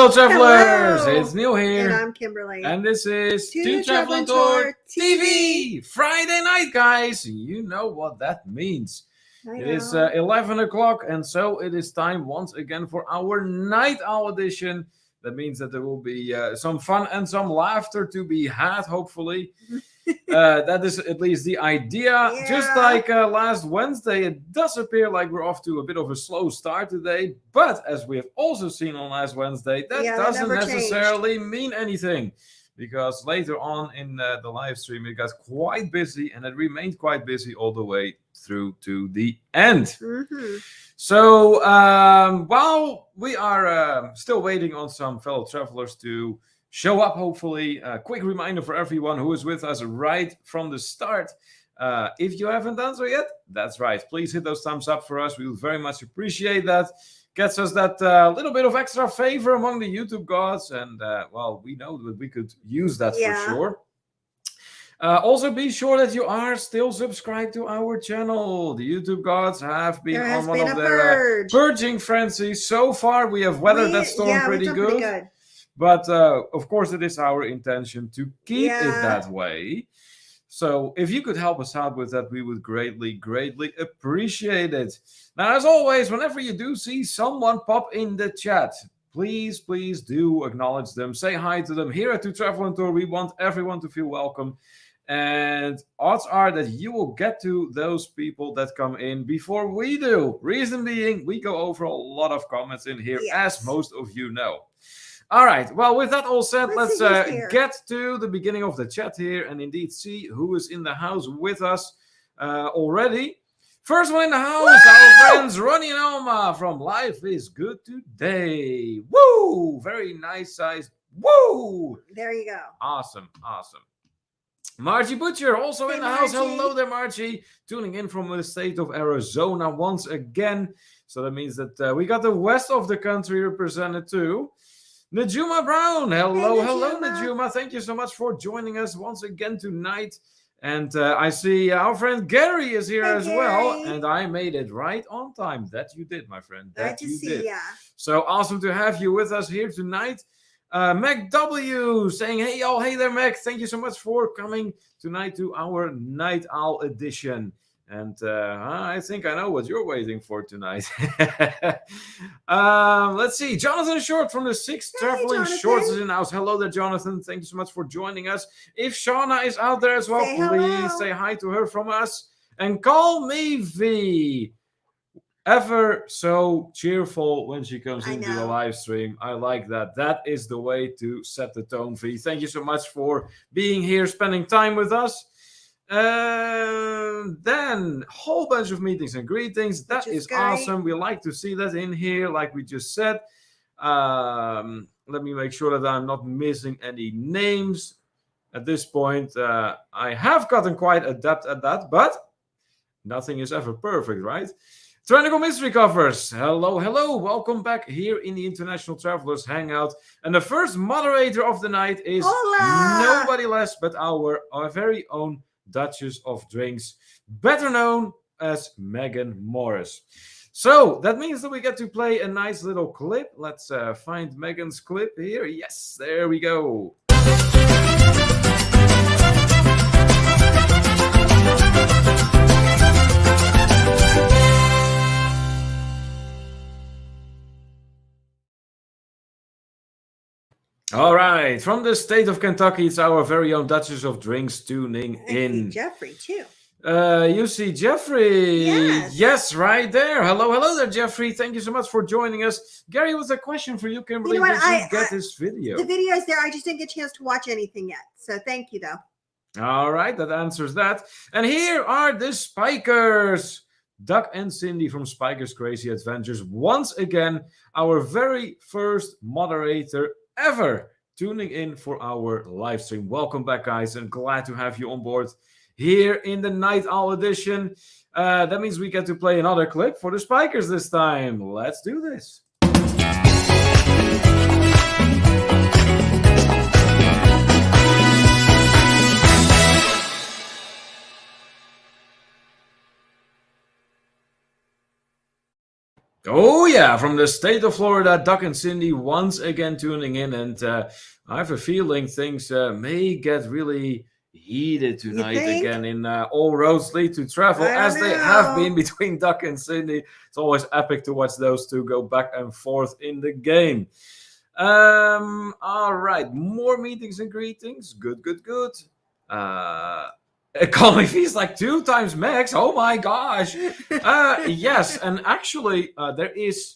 fellow travelers, Hello. it's Neil here. And I'm Kimberly. And this is To Travel and Tour TV. Friday night, guys. You know what that means. It is 11 o'clock, and so it is time once again for our Night Owl edition. That means that there will be some fun and some laughter to be had, hopefully. That is at least the idea. Yeah. Just like last Wednesday, it does appear like we're off to a bit of a slow start today. But as we have also seen on last Wednesday, that doesn't necessarily mean anything. Because later on in the live stream, it got quite busy, and it remained quite busy all the way through to the end. Mm-hmm. So while we are still waiting on some fellow travelers to show up, hopefully, a quick reminder for everyone who is with us right from the start. If you haven't done so yet, that's right. Please hit those thumbs up for us. We would very much appreciate that. Gets us that little bit of extra favor among the YouTube gods. And, well, we know that we could use that for sure. Also, be sure that you are still subscribed to our channel. The YouTube gods have been on one of their purging frenzies. So far, we have weathered that storm pretty good. But, of course, it is our intention to keep it that way. So if you could help us out with that, we would greatly, greatly appreciate it. Now, as always, whenever you do see someone pop in the chat, please, please do acknowledge them. Say hi to them. Here at To Travel and Tour, we want everyone to feel welcome. And odds are that you will get to those people that come in before we do. Reason being, we go over a lot of comments in here, as most of you know. All right. Well, with that all said, let's get to the beginning of the chat here and indeed see who is in the house with us already. First one in the house, our friends Ronnie and Alma from Life is Good Today. Woo! Very nice size. Woo! There you go. Awesome. Awesome. Margie Butcher also in the house. Hello there, Margie. Tuning in from the state of Arizona once again. So that means that we got the west of the country represented too. Najuma Brown, hello, Najuma. Thank you so much for joining us once again tonight. And I see our friend Gary is here as well. And I made it right on time. That you did, my friend. That you did. So awesome to have you with us here tonight. Meg W saying, hey, y'all. Hey there, Meg. Thank you so much for coming tonight to our Night Owl edition. And I think I know what you're waiting for tonight. Let's see. Jonathan Short from the Six Traveling Shorts is in the house. Hello there, Jonathan. Thank you so much for joining us. If Shauna is out there as well, please say hi to her from us. And call me V. Ever so cheerful when she comes into the live stream. I like that. That is the way to set the tone, V. Thank you so much for being here, spending time with us. Then whole bunch of meetings and greetings. That is awesome. We like to see that in here, like we just said. Let me make sure that I'm not missing any names at this point. I have gotten quite adept at that, but nothing is ever perfect, right? Trinical Mystery Covers. Hello, hello. Welcome back here in the International Travelers Hangout. And the first moderator of the night is nobody less but our very own Duchess of Drinks, better known as Megan Morris. So that means that we get to play a nice little clip. Let's find Megan's clip here. Yes, there we go. All right, from the state of Kentucky, it's our very own Duchess of Drinks tuning in. Jeffrey, too. You see Jeffrey. Yes, right there. Hello there, Jeffrey. Thank you so much for joining us. Gary, with a question for you, Kimberly. Did you get this video? The video is there. I just didn't get a chance to watch anything yet. So thank you, though. All right, that answers that. And here are the Spikers. Doug and Cindy from Spikers Crazy Adventures. Once again, our very first moderator ever tuning in for our live stream. Welcome back, guys, and glad to have you on board here in the Night Owl edition. That means we get to play another clip for the Spikers this time. Let's do this. Oh yeah, from the state of Florida, Doc and Cindy once again tuning in, and I have a feeling things may get really heated You tonight think? again in All Roads Lead to Travel, I as don't they have know. been between Doc and Cindy. It's always epic to watch those two go back and forth in the game. All right, more meetings and greetings. Good, good, good. Economy fees like 2 times max. Oh my gosh. Yes, and actually, there is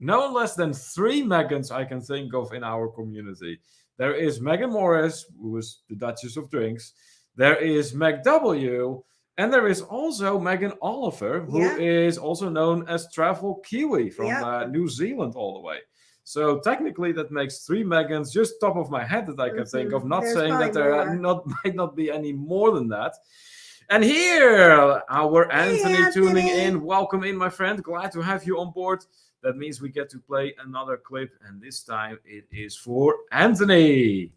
no less than 3 Megans I can think of in our community. There is Megan Morris, who is the Duchess of Drinks. There is Meg W. And there is also Megan Oliver, who Yeah. is also known as Travel Kiwi from Yep. New Zealand all the way. So technically, that makes 3 Megans, just top of my head that I can think of. Not There's saying that probably there more. might not be any more than that. And here, our Anthony tuning Anthony. in. Welcome in, my friend. Glad to have you on board. That means we get to play another clip, and this time it is for Anthony.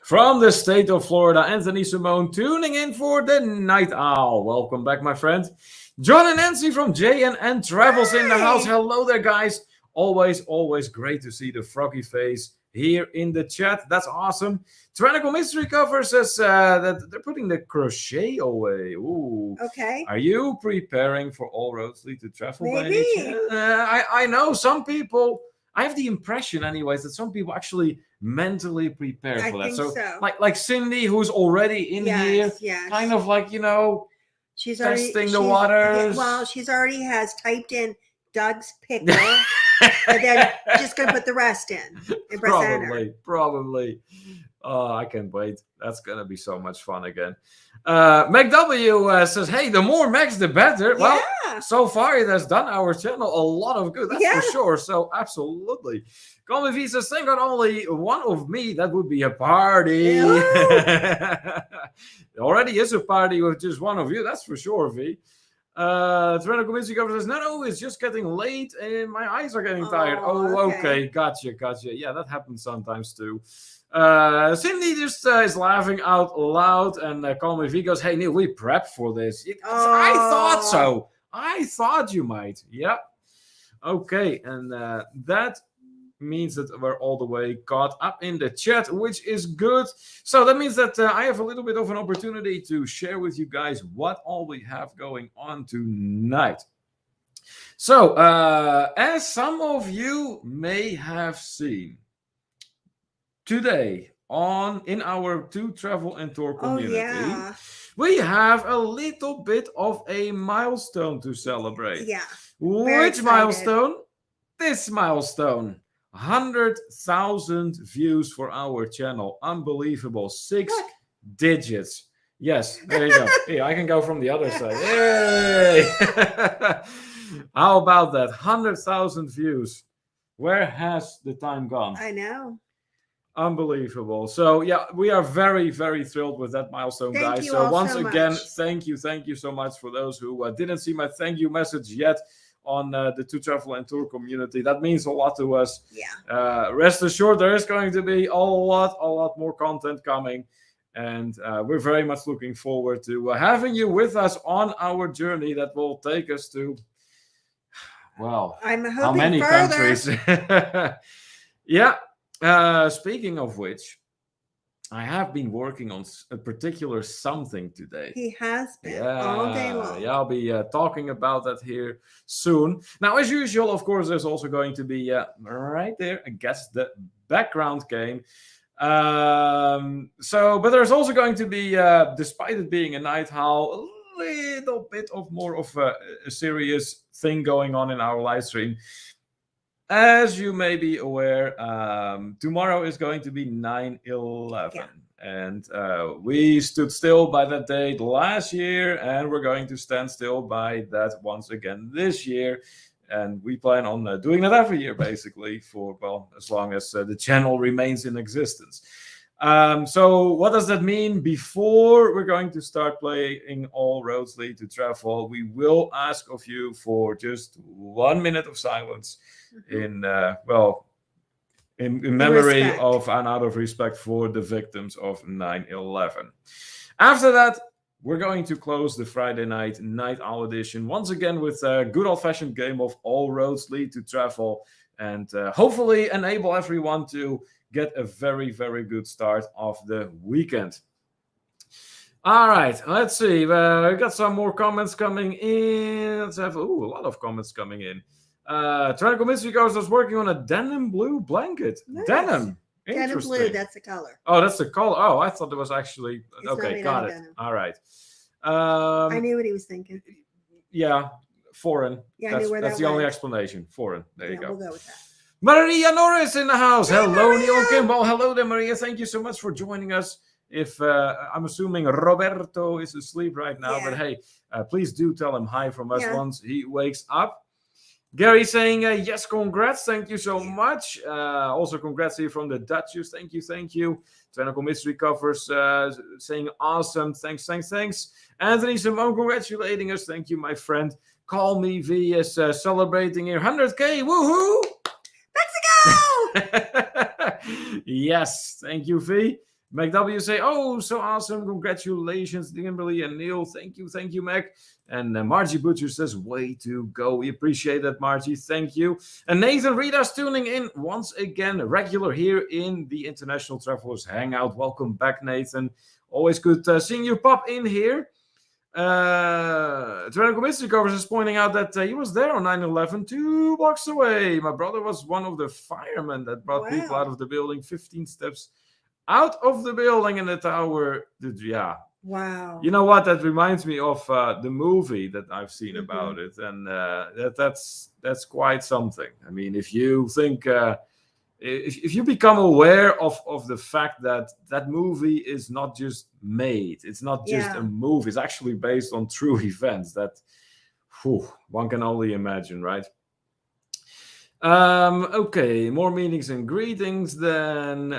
From the state of Florida, Anthony Simone tuning in for the Night Owl. Welcome back, my friend. John and Nancy from JNN Travels in the house. Hi. Hello there, guys. Always great to see the froggy face here in the chat. That's awesome. Tyrannical Mystery Cover says that they're putting the crochet away. Ooh. Okay. Are you preparing for All Roads Lead to Travel by any Maybe. chance? I know some people, I have the impression anyways, that some people actually mentally prepare I for that. think so. Like Cindy, who's already in here, Yes. kind of like, She's already testing the waters. well, she's already has typed in Doug's pickle, and then just gonna put the rest in and press enter. Probably. Oh, I can't wait. That's gonna be so much fun again. Meg W says, "Hey, the more Megs, the better." Well, Yeah. so far it has done our channel a lot of good. That's Yeah. for sure. So absolutely. Colin V says, "Thank God only one of me. That would be a party." It already is a party with just one of you. That's for sure, V. Tyrannical Mystery Cover says, no, it's just getting late and my eyes are getting tired. Oh, Oh, okay. okay. Gotcha. Yeah, that happens sometimes too. Cindy just is laughing out loud, and Colin V goes, "Hey, Neil, we prepped for this." I thought so. I thought you might. Yep. Okay, and that means that we're all the way caught up in the chat, which is good. So that means that I have a little bit of an opportunity to share with you guys what all we have going on tonight. So, as some of you may have seen today in our To Travel and Tour community, we have a little bit of a milestone to celebrate. Yeah. Which milestone? This milestone. 100,000 views for our channel. Unbelievable. 6 digits. Yes, there you go. Here, I can go from the other side. Yay! How about that? 100,000 views. Where has the time gone? I know. Unbelievable. So yeah, we are very, very thrilled with that milestone, guys. So once again, thank you so much for those who didn't see my thank you message yet on the To Travel and Tour community. That means a lot to us. Yeah. Rest assured, there is going to be a lot more content coming, and we're very much looking forward to having you with us on our journey that will take us to, well, I'm hoping how many further. countries? Yeah. Speaking of which, I have been working on a particular something today. He has been all day long. Yeah, I'll be talking about that here soon. Now, as usual, of course, there's also going to be right there, I guess, the background game. But there's also going to be, despite it being a night owl, a little bit of more of a serious thing going on in our live stream. As you may be aware, tomorrow is going to be 9/11. Yeah. And we stood still by that date last year, and we're going to stand still by that once again this year. And we plan on doing that every year, basically, for, well, as long as the channel remains in existence. So what does that mean? Before we're going to start playing All Roads Lead to Travel, we will ask of you for just 1 minute of silence in in memory respect. of and out of respect for the victims of 9/11. After that, we're going to close the Friday night owl edition once again with a good old-fashioned game of All Roads Lead to Travel, and hopefully enable everyone to get a very, very good start of the weekend. All right, let's see. We got some more comments coming in. Let's have a lot of comments coming in. Tranquil Mystery Ghost was working on a denim blue blanket. Nice. Denim. Denim Interesting. blue, that's the color. Oh, that's the color. Oh, I thought it was actually It's not okay. made Got out of it. denim. All right. I knew what he was thinking. Yeah, foreign. Yeah, I knew where that's that the only went. explanation. Foreign. There you go. We'll go with that. Maria Norris in the house. Hey, Hello, Maria! Neil Kimball. Hello there, Maria. Thank you so much for joining us. If I'm assuming Roberto is asleep right now, Yeah. but hey, please do tell him hi from us Yeah. once he wakes up. Gary saying yes, congrats. Thank you so much. Also, congrats here from the Duchess. Thank you, thank you. Technical Mystery Covers saying awesome. Thanks. Anthony Simone congratulating us. Thank you, my friend. Call Me V is celebrating here 100K. Woohoo! Mexico! Yes, thank you, V. McW say, oh, so awesome. Congratulations, Kimberly and Neil. Thank you, Mac. And Margie Butcher says, way to go. We appreciate that, Margie. Thank you. And Nathan Rita's tuning in once again, regular here in the International Travelers Hangout. Welcome back, Nathan. Always good seeing you pop in here. Tyrannical Mystery Covers is pointing out that he was there on 9/11, 2 blocks away. My brother was one of the firemen that brought people out of the building, 15 steps out of the building in the tower. Yeah. Wow. You know what? That reminds me of the movie that I've seen about it, and that's quite something. I mean, if you think, if you become aware of the fact that that movie is not just made, it's not just a movie, it's actually based on true events. That one can only imagine, right? Okay, more meetings and greetings then.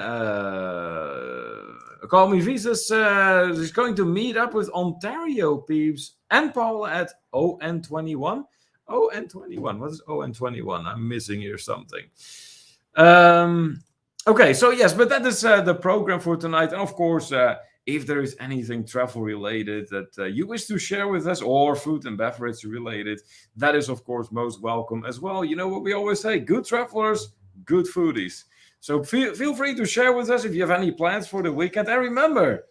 Call Me Visas is going to meet up with Ontario peeps and Paula at ON21. ON21, what is ON21? I'm missing here something. Okay, so yes, but that is the program for tonight. And of course, if there is anything travel related that you wish to share with us, or food and beverage related, that is of course most welcome as well. You know what we always say, good travelers, good foodies. So feel free to share with us if you have any plans for the weekend. And remember,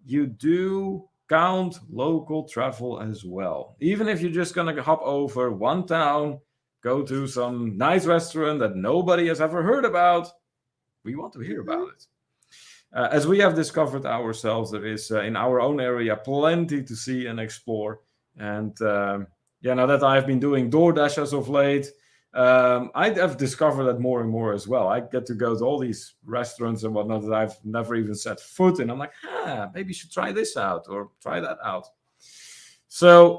you do count local travel as well. Even if you're just going to hop over one town, go to some nice restaurant that nobody has ever heard about, we want to hear about it. As we have discovered ourselves, there is in our own area plenty to see and explore. And now that I've been doing DoorDash as of late, I have discovered that more and more as well. I get to go to all these restaurants and whatnot that I've never even set foot in. I'm like, maybe you should try this out or try that out. So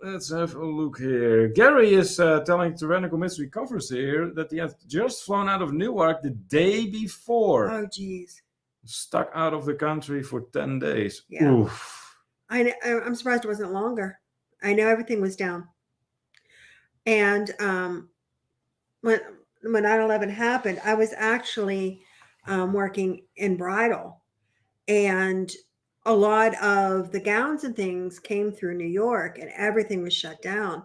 let's have a look here. Gary is telling Tyrannical Mystery Covers here that he has just flown out of Newark the day before. Oh, geez. Stuck out of the country for 10 days. Yeah. Oof. I'm surprised it wasn't longer. I know everything was down. And when 9/11 happened, I was actually working in bridal, and a lot of the gowns and things came through New York, and everything was shut down.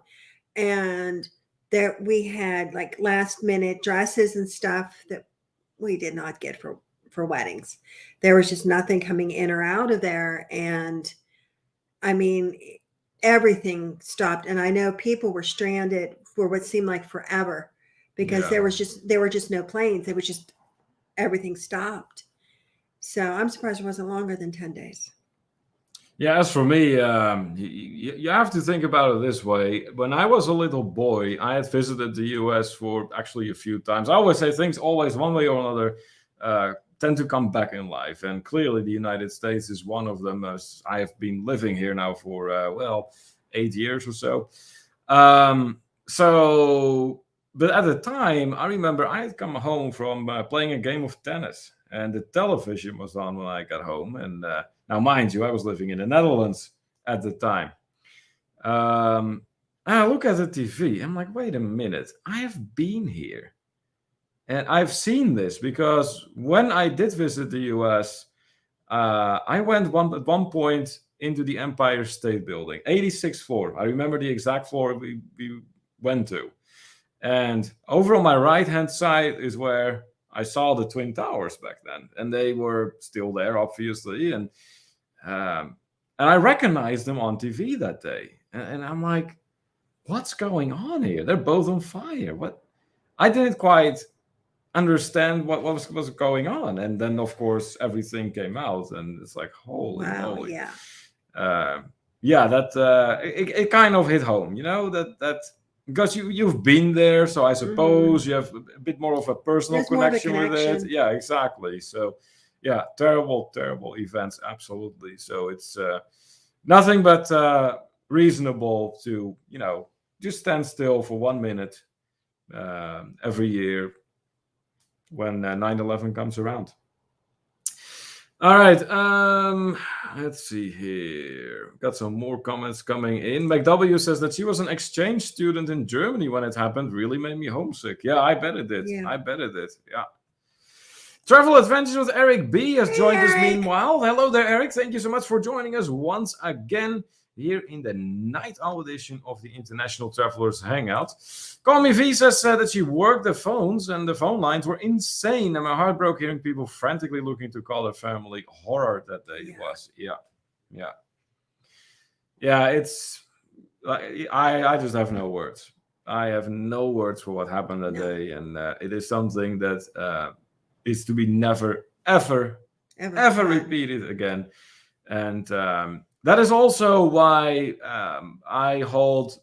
And there we had like last minute dresses and stuff that we did not get for weddings. There was just nothing coming in or out of there, and I mean, everything stopped. And I know people were stranded for what seemed like forever because there were just no planes. It was just everything stopped. So I'm surprised it wasn't longer than 10 days. Yeah, as for me, you have to think about it this way. When I was a little boy, I had visited the US for actually a few times. I always say things always one way or another tend to come back in life. And clearly the United States is one of them, as I have been living here now for, 8 years or so. But at the time, I remember I had come home from playing a game of tennis. and the television was on when I got home. And now, mind you, I was living in the Netherlands at the time. I look at the TV. I'm like, wait a minute, I have been here. And I've seen this because when I did visit the US, I went at one point into the Empire State Building, 86th floor. I remember the exact floor we went to. And over on my right hand side is where I saw the Twin Towers back then. And they were still there, obviously. And I recognized them on TV that day. And I'm like, what's going on here? They're both on fire. What? I didn't quite understand what was going on. And then, of course, everything came out. And it's like, holy moly. Yeah. It kind of hit home, that because you've been there. So I suppose you have a bit more of a personal connection with it. Yeah, exactly. So, yeah, terrible events. Absolutely. So it's nothing but reasonable to, just stand still for 1 minute every year when 9/11 comes around. All right, let's see here. Got some more comments coming in. McW says that she was an exchange student in Germany when it happened. Really made me homesick. Yeah, I bet it did. Yeah. I bet it did. Yeah. Travel Adventures with Eric B has joined us meanwhile. Hello there, Eric. Thank you so much for joining us once again here in the night owl edition of the International Travelers Hangout. Call Me V says that she worked the phones and the phone lines were insane. And my heart broke hearing people frantically looking to call their family. Horror that day was. Yeah. It's I just have no words. I have no words for what happened that day. And it is something that is to be never, ever repeated again. And that is also why I hold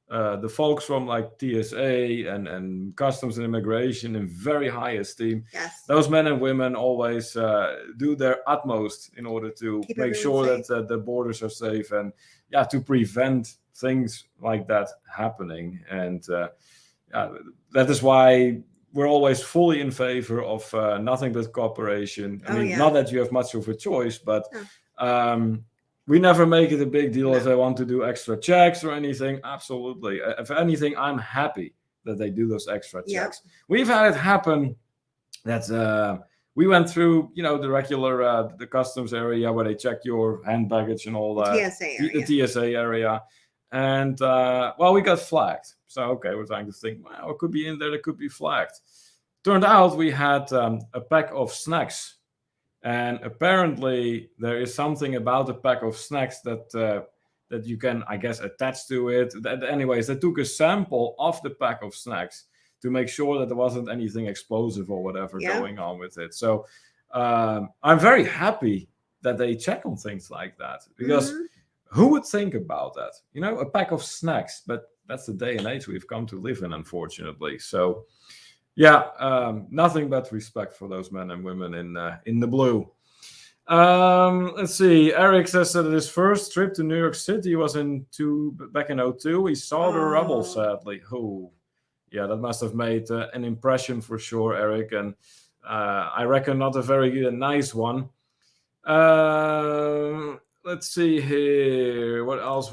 the folks from like TSA and Customs and Immigration in very high esteem. Yes. Those men and women always do their utmost in order to make sure that the borders are safe and to prevent things like that happening. And that is why we're always fully in favor of nothing but cooperation. I mean, not that you have much of a choice, but we never make it a big deal if they want to do extra checks or anything. Absolutely. If anything, I'm happy that they do those extra checks. We've had it happen that we went through, the regular, the customs area where they check your hand baggage and all that. The TSA area. And, we got flagged. So, okay, we're trying to think, well, it could be in there, it could be flagged. Turned out we had a pack of snacks. And apparently there is something about a pack of snacks that you can, I guess, attach to it. Anyways, they took a sample of the pack of snacks to make sure that there wasn't anything explosive or whatever going on with it. So I'm very happy that they check on things like that. Because who would think about that? A pack of snacks. But that's the day and age we've come to live in, unfortunately. So... nothing but respect for those men and women in the blue. Let's see. Eric says that his first trip to New York City was back in 2002. He saw the rubble, sadly. That must have made an impression for sure, Eric. And I reckon not a very nice one. Let's see here. What else?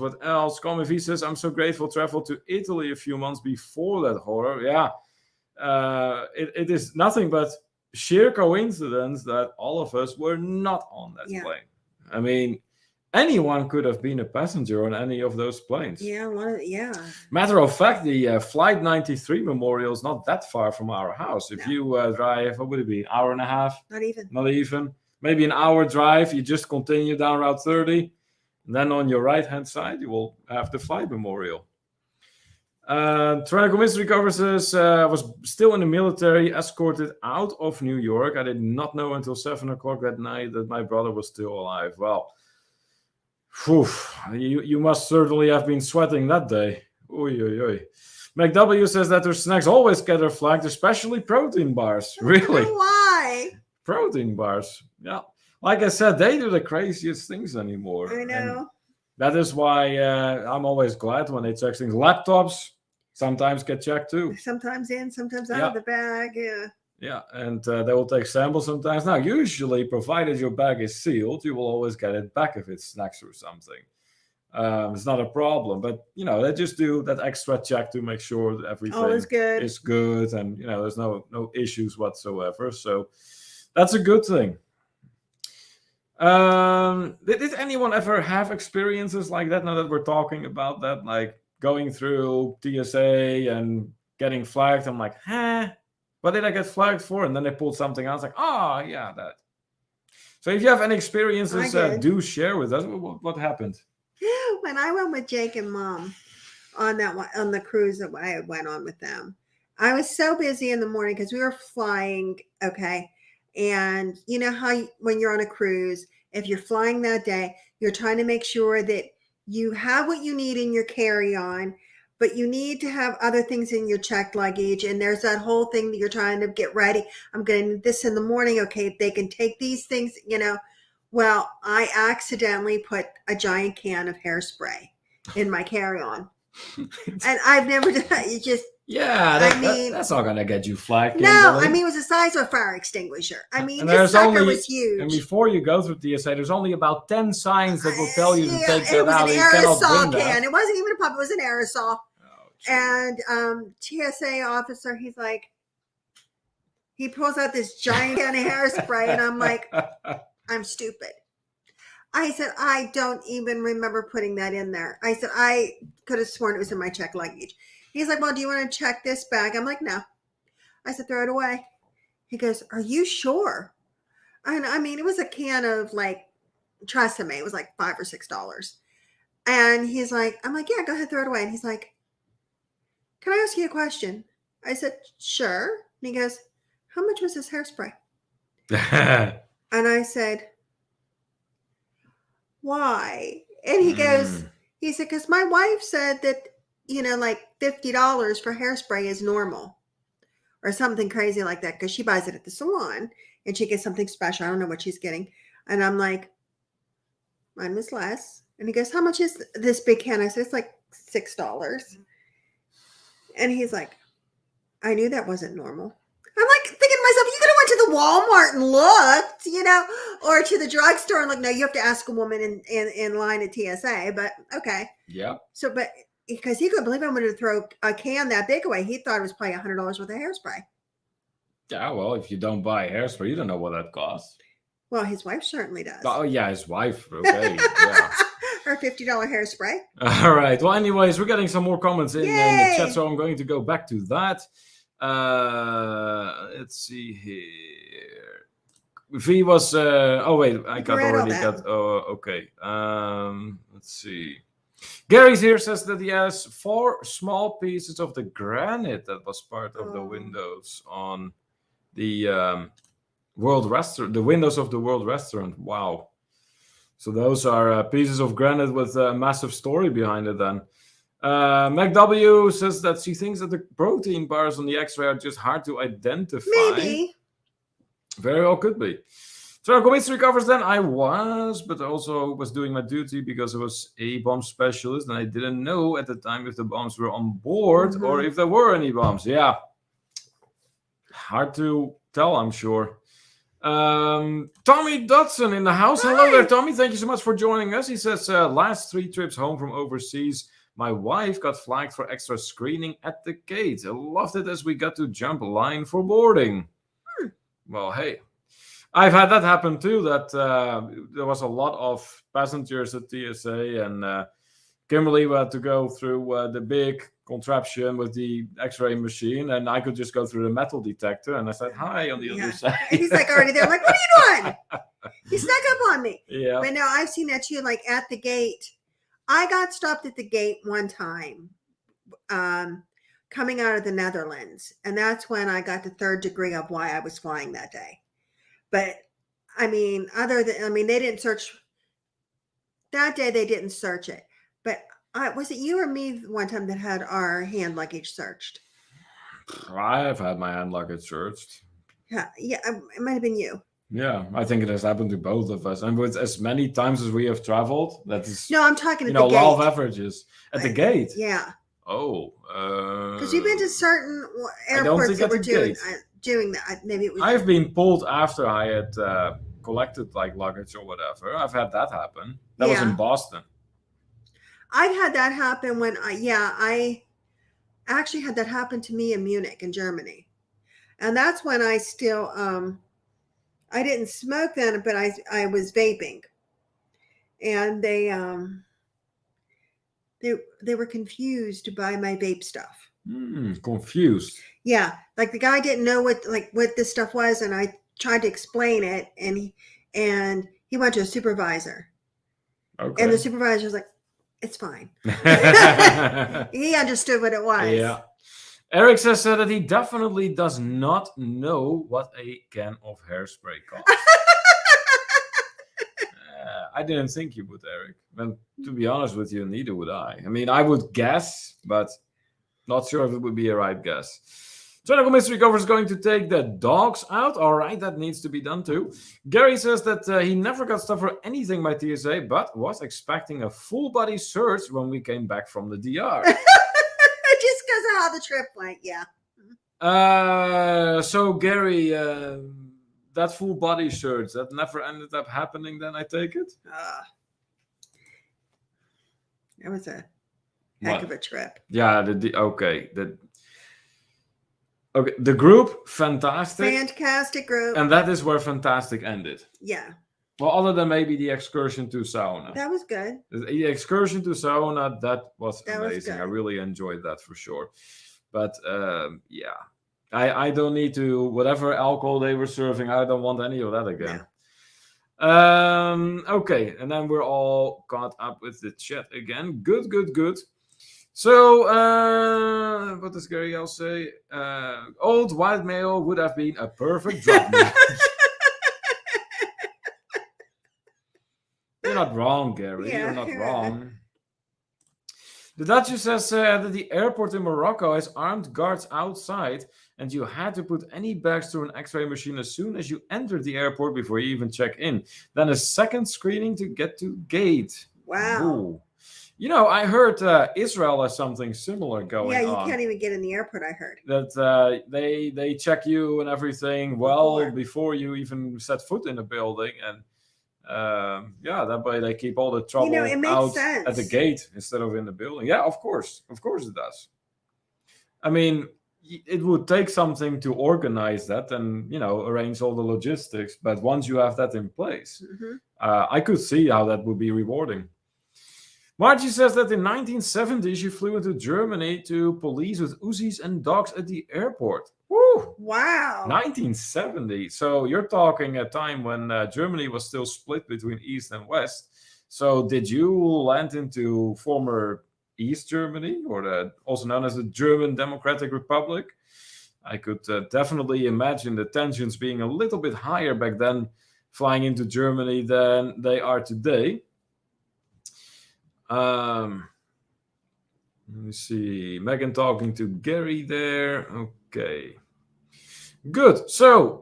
Common V says, I'm so grateful traveled to Italy a few months before that horror. Yeah. It is nothing but sheer coincidence that all of us were not on that plane. I mean, anyone could have been a passenger on any of those planes. Matter of fact, the Flight 93 memorial is not that far from our house. If you drive, what would it be, an hour and a half? Not even. Maybe an hour drive. You just continue down Route 30. And then on your right-hand side, you will have the flight memorial. Tyrannical Mystery Cover says, was still in the military, escorted out of New York. I did not know until 7 o'clock that night that my brother was still alive. Well, you must certainly have been sweating that day. McW says that their snacks always get their flagged, especially protein bars. Really? Why? Protein bars. Yeah. Like I said, they do the craziest things anymore. I know. And that is why I'm always glad when they check things. Laptops sometimes get checked too. Sometimes in, sometimes out of the bag. Yeah, and they will take samples sometimes. Now, usually, provided your bag is sealed, you will always get it back if it's snacks or something. It's not a problem, but they just do that extra check to make sure that All is everything good. is good, and there's no issues whatsoever. So that's a good thing. Did anyone ever have experiences like that? Now that we're talking about that, like going through TSA and getting flagged, I'm like, huh? What did I get flagged for? And then they pulled something else, like, oh yeah, that. So if you have any experiences, do share with us. What happened? When I went with Jake and Mom on the cruise that I went on with them, I was so busy in the morning because we were flying. Okay, and you know how when you're on a cruise, if you're flying that day, you're trying to make sure that you have what you need in your carry-on, but you need to have other things in your checked luggage. And there's that whole thing that you're trying to get ready. I'm going to need this in the morning. Okay, they can take these things, Well, I accidentally put a giant can of hairspray in my carry-on. And I've never done that. You just, that's not gonna get you flagged. No, it was the size of a fire extinguisher. This sucker was huge. And before you go through TSA, there's only about 10 signs that will tell you to take that out. It was an aerosol can. It wasn't even a pump. It was an aerosol. And TSA officer, he's like, he pulls out this giant can of hairspray, and I'm like, I'm stupid. I said, I don't even remember putting that in there. I said, I could have sworn it was in my checked luggage. He's like, well, do you want to check this bag? I'm like, no. I said, throw it away. He goes, are you sure? And it was a can of like Tresemme. It was like $5 or $6. And he's like, I'm like, yeah, go ahead, throw it away. And he's like, can I ask you a question? I said, sure. And he goes, how much was this hairspray? And I said, why? And he goes, he said, because my wife said that, like $50 for hairspray is normal or something crazy like that, because she buys it at the salon and she gets something special. I don't know what she's getting. And I'm like, mine was less. And he goes, how much is this big can? I said, it's like $6. And he's like, I knew that wasn't normal. I'm like thinking to myself, you could have went to the Walmart and looked, or to the drugstore and looked. No, you have to ask a woman in line at TSA, but okay. Yeah. So, but because he couldn't believe I'm going to throw a can that big away, he thought it was probably $100 worth of hairspray. Yeah, well, if you don't buy hairspray, you don't know what that costs. Well, his wife certainly does. Oh, yeah, his wife. Okay, yeah. Her $50 hairspray. All right. Well, anyways, we're getting some more comments in the chat, so I'm going to go back to that. Let's see here. V was. Oh wait, I got already got. Oh, okay. Let's see. Gary's here says that he has 4 small pieces of the granite that was part of the windows on the World Restaurant. The windows of the World Restaurant. Wow. So those are pieces of granite with a massive story behind it. Then. MacW says that she thinks that the protein bars on the X-ray are just hard to identify. Maybe. Very well could be. So Commissary covers then I was, but also was doing my duty because I was a bomb specialist and I didn't know at the time if the bombs were on board or if there were any bombs. Yeah. Hard to tell, I'm sure. Tommy Dodson in the house. Hi. Hello there, Tommy. Thank you so much for joining us. He says, last 3 trips home from overseas, my wife got flagged for extra screening at the gate. I loved it as we got to jump a line for boarding. Well, hey, I've had that happen too, that there was a lot of passengers at TSA and Kimberly had to go through the big contraption with the X-ray machine and I could just go through the metal detector and I said, hi on the other side. He's like already there. I'm like, what are you doing? You snuck up on me. Yeah. But no, I've seen that too, like at the gate. I got stopped at the gate one time coming out of the Netherlands. And that's when I got the 3rd degree of why I was flying that day. But they didn't search that day. They didn't search it. But was it you or me one time that had our hand luggage searched? I have had my hand luggage searched. Yeah, it might have been you. Yeah, I think it has happened to both of us. And with as many times as we have traveled, that is... No, I'm talking at the gate. A lot of averages. At the gate? Yeah. Oh. Because we've been to certain airports that were doing doing that. Maybe it was. I've been pulled after I had collected like luggage or whatever. I've had that happen. That was in Yeah. Boston. I've had that happen when I actually had that happen to me in Munich in Germany. And that's when I still I didn't smoke then, but I was vaping. And they were confused by my vape stuff. Confused. Yeah, like the guy didn't know what this stuff was, and I tried to explain it, and he went to a supervisor. Okay. And the supervisor was like, "It's fine." He understood what it was. Yeah. Eric says that he definitely does not know what a can of hairspray costs. I didn't think you would, Eric. And to be honest with you, neither would I. I mean, I would guess, but not sure if it would be a right guess. Technical Mystery Cover is going to take the dogs out. All right, that needs to be done too. Gary says that he never got stuff for anything by TSA, but was expecting a full body search when we came back from the DR. Just because of how the trip went, yeah. So Gary, that full body search, that never ended up happening then, I take it? It was a heck of a trip. Yeah, okay. The group, fantastic. Fantastic group. And that is where fantastic ended. Yeah. Well, other than maybe the excursion to sauna. That was good. The excursion to sauna, that was amazing. Was good. I really enjoyed that for sure. But yeah, I don't need to, whatever alcohol they were serving, I don't want any of that again. No. Okay, and then we're all caught up with the chat again. Good. So, what does Gary else say? Old white male would have been a perfect drop. You're not wrong, Gary. Yeah. You're not wrong. The Duchess says that the airport in Morocco has armed guards outside, and you had to put any bags through an X-ray machine as soon as you entered the airport before you even check in. Then a second screening to get to gate. Wow. Ooh. You know, I heard Israel has something similar going on. Yeah, you can't even get in the airport, I heard. That they check you and everything before you even set foot in the building. And yeah, that way they keep all the trouble out at the gate instead of in the building. Yeah, of course it does. I mean, it would take something to organize that and, you know, arrange all the logistics. But once you have that in place, I could see how that would be rewarding. Margie says that in 1970 she flew into Germany to police with Uzis and dogs at the airport. Woo! Wow. 1970. So you're talking a time when Germany was still split between East and West. So did you land into former East Germany, or also known as the German Democratic Republic? I could definitely imagine the tensions being a little bit higher back then, flying into Germany, than they are today. Let me see. Megan talking to Gary there. Okay. Good. So,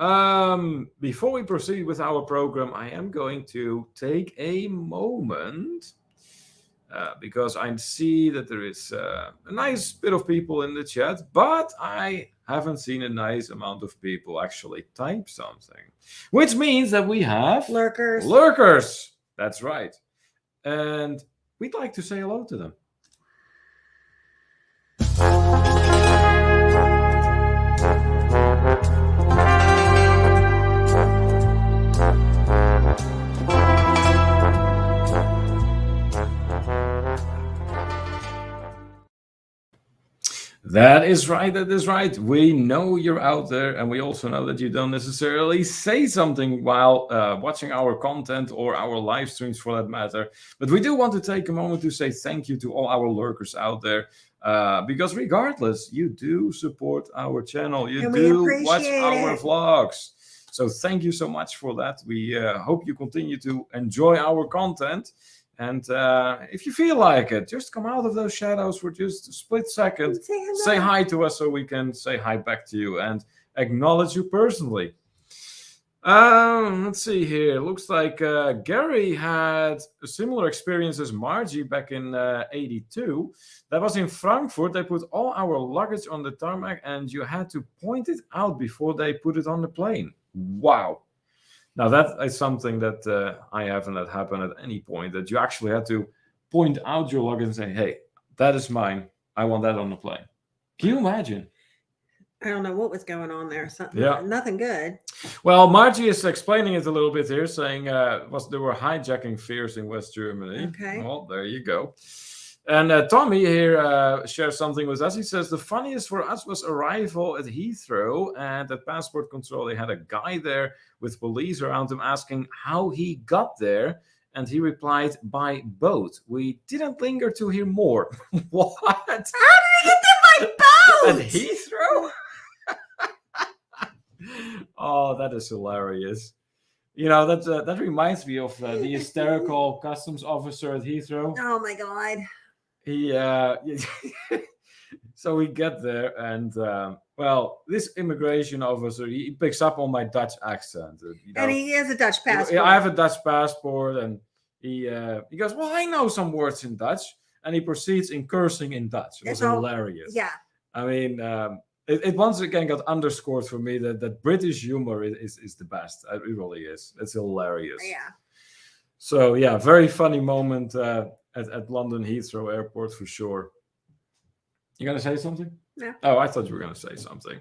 before we proceed with our program, I am going to take a moment because I see that there is a nice bit of people in the chat, but I haven't seen a nice amount of people actually type something, which means that we have lurkers. That's right. And we'd like to say hello to them. That is right. That is right. We know you're out there, and we also know that you don't necessarily say something while watching our content or our live streams, for that matter. But we do want to take a moment to say thank you to all our lurkers out there, because regardless, you do support our channel. You do watch our vlogs. So thank you so much for that. We hope you continue to enjoy our content. And if you feel like it, just come out of those shadows for just a split second. Say hi to us so we can say hi back to you and acknowledge you personally. Let's see here. Looks like Gary had a similar experience as Margie back in '82. That was in Frankfurt. They put all our luggage on the tarmac, and you had to point it out before they put it on the plane. Wow. Now that is something that I haven't had happen at any point. That you actually had to point out your luggage and say, "Hey, that is mine. I want that on the plane." Can you imagine? I don't know what was going on there. Something, Yeah. nothing good. Well, Margie is explaining it a little bit here, saying there were hijacking fears in West Germany. Okay. Well, there you go. And Tommy here shares something with us. He says the funniest for us was arrival at Heathrow, and at passport control they had a guy there with police around him asking how he got there, and he replied by boat. We didn't linger to hear more. What? How did he get there by boat? At Heathrow? Oh, that is hilarious. You know, that reminds me of the hysterical customs officer at Heathrow. Oh my God. He so we get there, and well, this immigration officer, he picks up on my Dutch accent. You know, And he has a Dutch passport. I have a Dutch passport, and he goes, well, I know some words in Dutch, and he proceeds in cursing in Dutch. It was hilarious. Yeah. I mean, it once again got underscored for me that British humor is the best. It really is. It's hilarious. Yeah. So yeah, very funny moment at London Heathrow Airport for sure. You gonna say something? No. Oh, I thought you were gonna say something.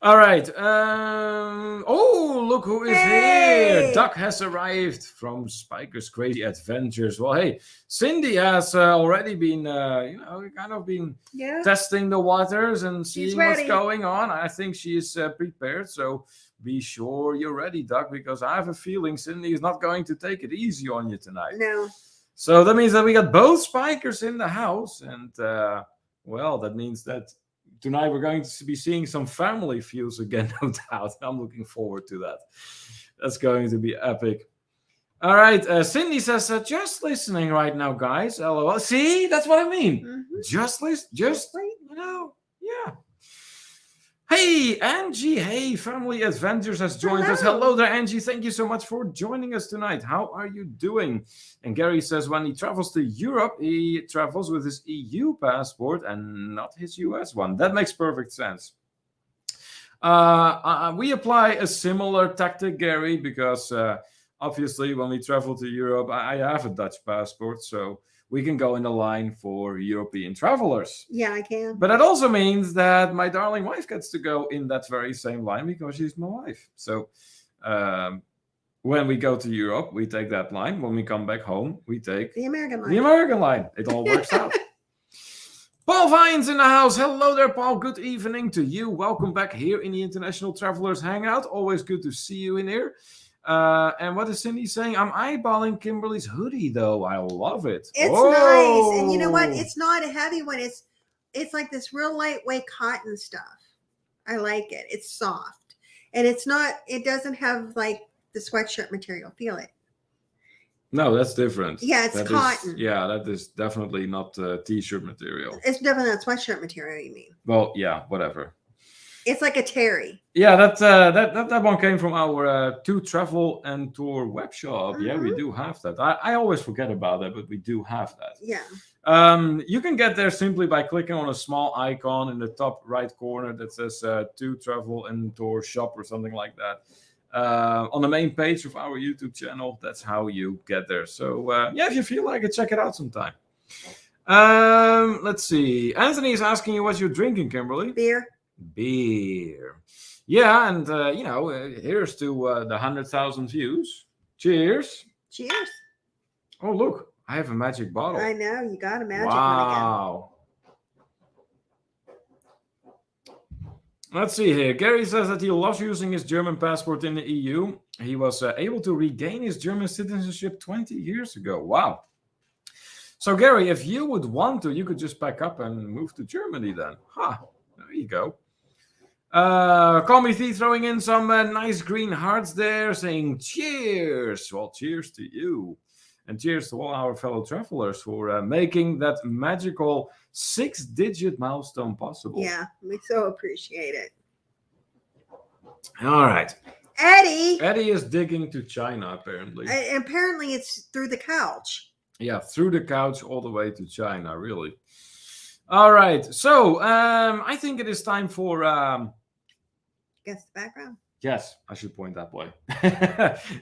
All right. Oh, look who is here. Duck has arrived from Spiker's Crazy Adventures. Well, hey, Cindy has already been, kind of been testing the waters and seeing what's going on. I think she is prepared. So be sure you're ready, Duck, because I have a feeling Cindy is not going to take it easy on you tonight. No. So that means that we got both Spikers in the house. And, well, that means that tonight we're going to be seeing some family views again, no doubt. I'm looking forward to that. That's going to be epic. All right, Cindy says, just listening right now, guys. LOL. See, that's what I mean. Mm-hmm. Just listen, yeah. Hey, Angie. Hey, Family Adventures has joined us. Hello there, Angie. Thank you so much for joining us tonight. How are you doing? And Gary says when he travels to Europe, he travels with his EU passport and not his US one. That makes perfect sense. We apply a similar tactic, Gary, because obviously when we travel to Europe, I have a Dutch passport, so we can go in the line for European travelers. Yeah, I can. But that also means that my darling wife gets to go in that very same line because she's my wife. So when we go to Europe, we take that line. When we come back home, we take the American line. The American line. It all works out. Paul Vines in the house. Hello there, Paul. Good evening to you. Welcome back here in the International Travelers Hangout. Always good to see you in here. And what is Cindy saying? I'm eyeballing Kimberly's hoodie, though. I love it. It's nice. And you know what? It's not a heavy one. It's like this real lightweight cotton stuff. I like it. It's soft. And it doesn't have like the sweatshirt material. Feel it. No, that's different. Yeah, it's cotton. That is definitely not t-shirt material. It's definitely not sweatshirt material, you mean? Well, yeah, whatever. It's like a terry. Yeah, that one came from our To Travel and Tour web shop. Mm-hmm. Yeah, we do have that. I always forget about that, but we do have that. Yeah. You can get there simply by clicking on a small icon in the top right corner that says To Travel and Tour shop or something like that. On the main page of our YouTube channel, that's how you get there. So if you feel like it, check it out sometime. Let's see. Anthony is asking you what you're drinking, Kimberly. Beer. Yeah, and here's to the 100,000 views. Cheers. Cheers. Oh, look, I have a magic bottle. I know, you got a magic one again. Let's see here. Gary says that he loves using his German passport in the EU. He was able to regain his German citizenship 20 years ago. Wow. So, Gary, if you would want to, you could just pack up and move to Germany then. There you go. Call Me Thee throwing in some nice green hearts there, saying cheers. Well, cheers to you. And cheers to all our fellow travelers for making that magical 6-digit milestone possible. Yeah, we so appreciate it. All right. Eddie. Eddie is digging to China, apparently. Apparently, it's through the couch. Yeah, through the couch all the way to China, really. All right, so I think it is time for... Guess the background. Yes, I should point that way.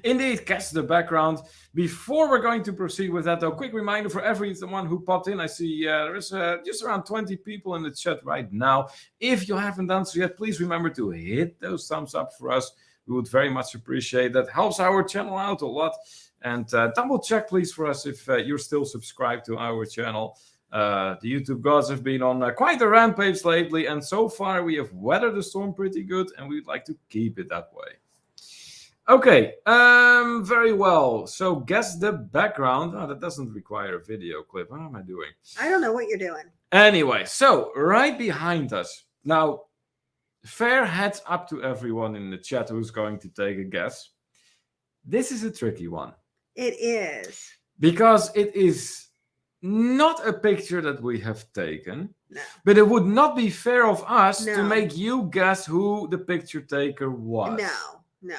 Indeed, guess the background. Before we're going to proceed with that, though, quick reminder for everyone who popped in. I see there is just around 20 people in the chat right now. If you haven't done so yet, please remember to hit those thumbs up for us. We would very much appreciate that. Helps our channel out a lot. And double check, please, for us if you're still subscribed to our channel. The YouTube gods have been on quite a rampage lately, and so far we have weathered the storm pretty good, and we'd like to keep it that way. Okay, very well. So guess the background. Oh, that doesn't require a video clip. What am I doing? I don't know what you're doing. Anyway, so right behind us. Now, fair heads up to everyone in the chat who's going to take a guess. This is a tricky one. It is. Because it is not a picture that we have taken, No. but it would not be fair of us No. to make you guess who the picture taker was. No.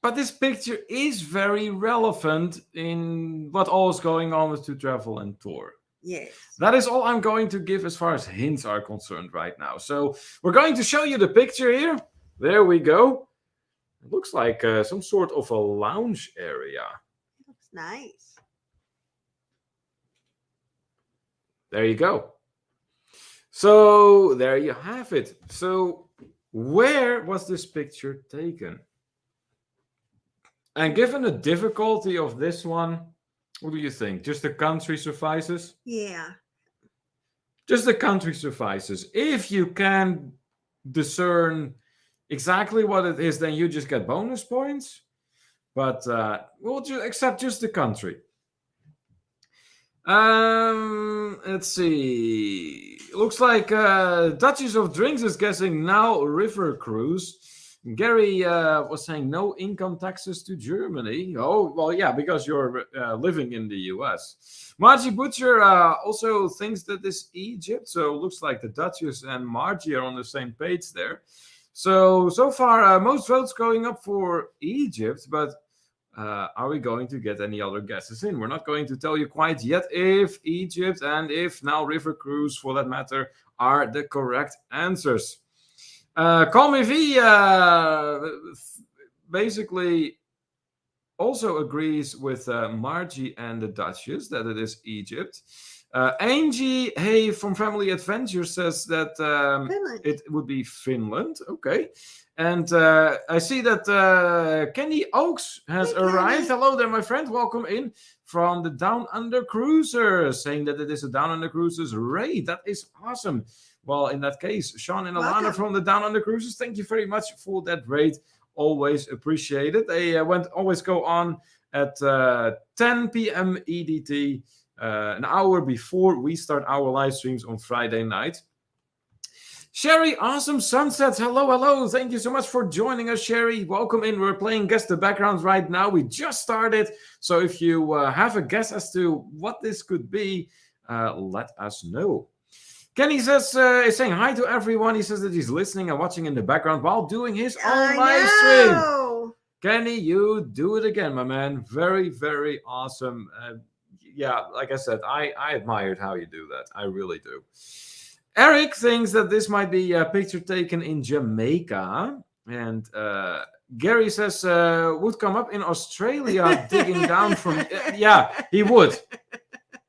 But this picture is very relevant in what all is going on with To Travel and Tour. Yes. That is all I'm going to give as far as hints are concerned right now. So we're going to show you the picture here. There we go. It looks like some sort of a lounge area. It looks nice. There you go. So there you have it. So where was this picture taken? And given the difficulty of this one, what do you think? Just the country suffices? Yeah. Just the country suffices. If you can discern exactly what it is, then you just get bonus points. But we'll accept just the country. Let's see. Looks like Duchess of Drinks is guessing now river cruise. Gary was saying no income taxes to Germany. Oh, well, yeah, because you're living in the US. Margie Butcher also thinks that this Egypt. So it looks like the Duchess and Margie are on the same page there. So far, most votes going up for Egypt, but are we going to get any other guesses in? We're not going to tell you quite yet if Egypt and if now River Cruise, for that matter, are the correct answers. Call Me V basically also agrees with Margie and the Duchess that it is Egypt. Angie, hey, from Family Adventure says that it would be Finland. Okay. And I see that Kenny Oaks has arrived. Hello there, my friend. Welcome in from the Down Under Cruisers, saying that it is a Down Under Cruisers raid. That is awesome. Well, in that case, Sean and Alana from the Down Under Cruisers, thank you very much for that raid. Always appreciate it. They always go on at 10 p.m. EDT, an hour before we start our live streams on Friday night. Sherry, awesome sunsets. Hello. Thank you so much for joining us, Sherry. Welcome in. We're playing Guess the Background right now. We just started. So if you have a guess as to what this could be, let us know. Kenny says, is saying hi to everyone. He says that he's listening and watching in the background while doing his own live stream. Kenny, you do it again, my man. Very, very awesome. Yeah, like I said, I admired how you do that. I really do. Eric thinks that this might be a picture taken in Jamaica. And Gary says, would come up in Australia digging down from... yeah, he would.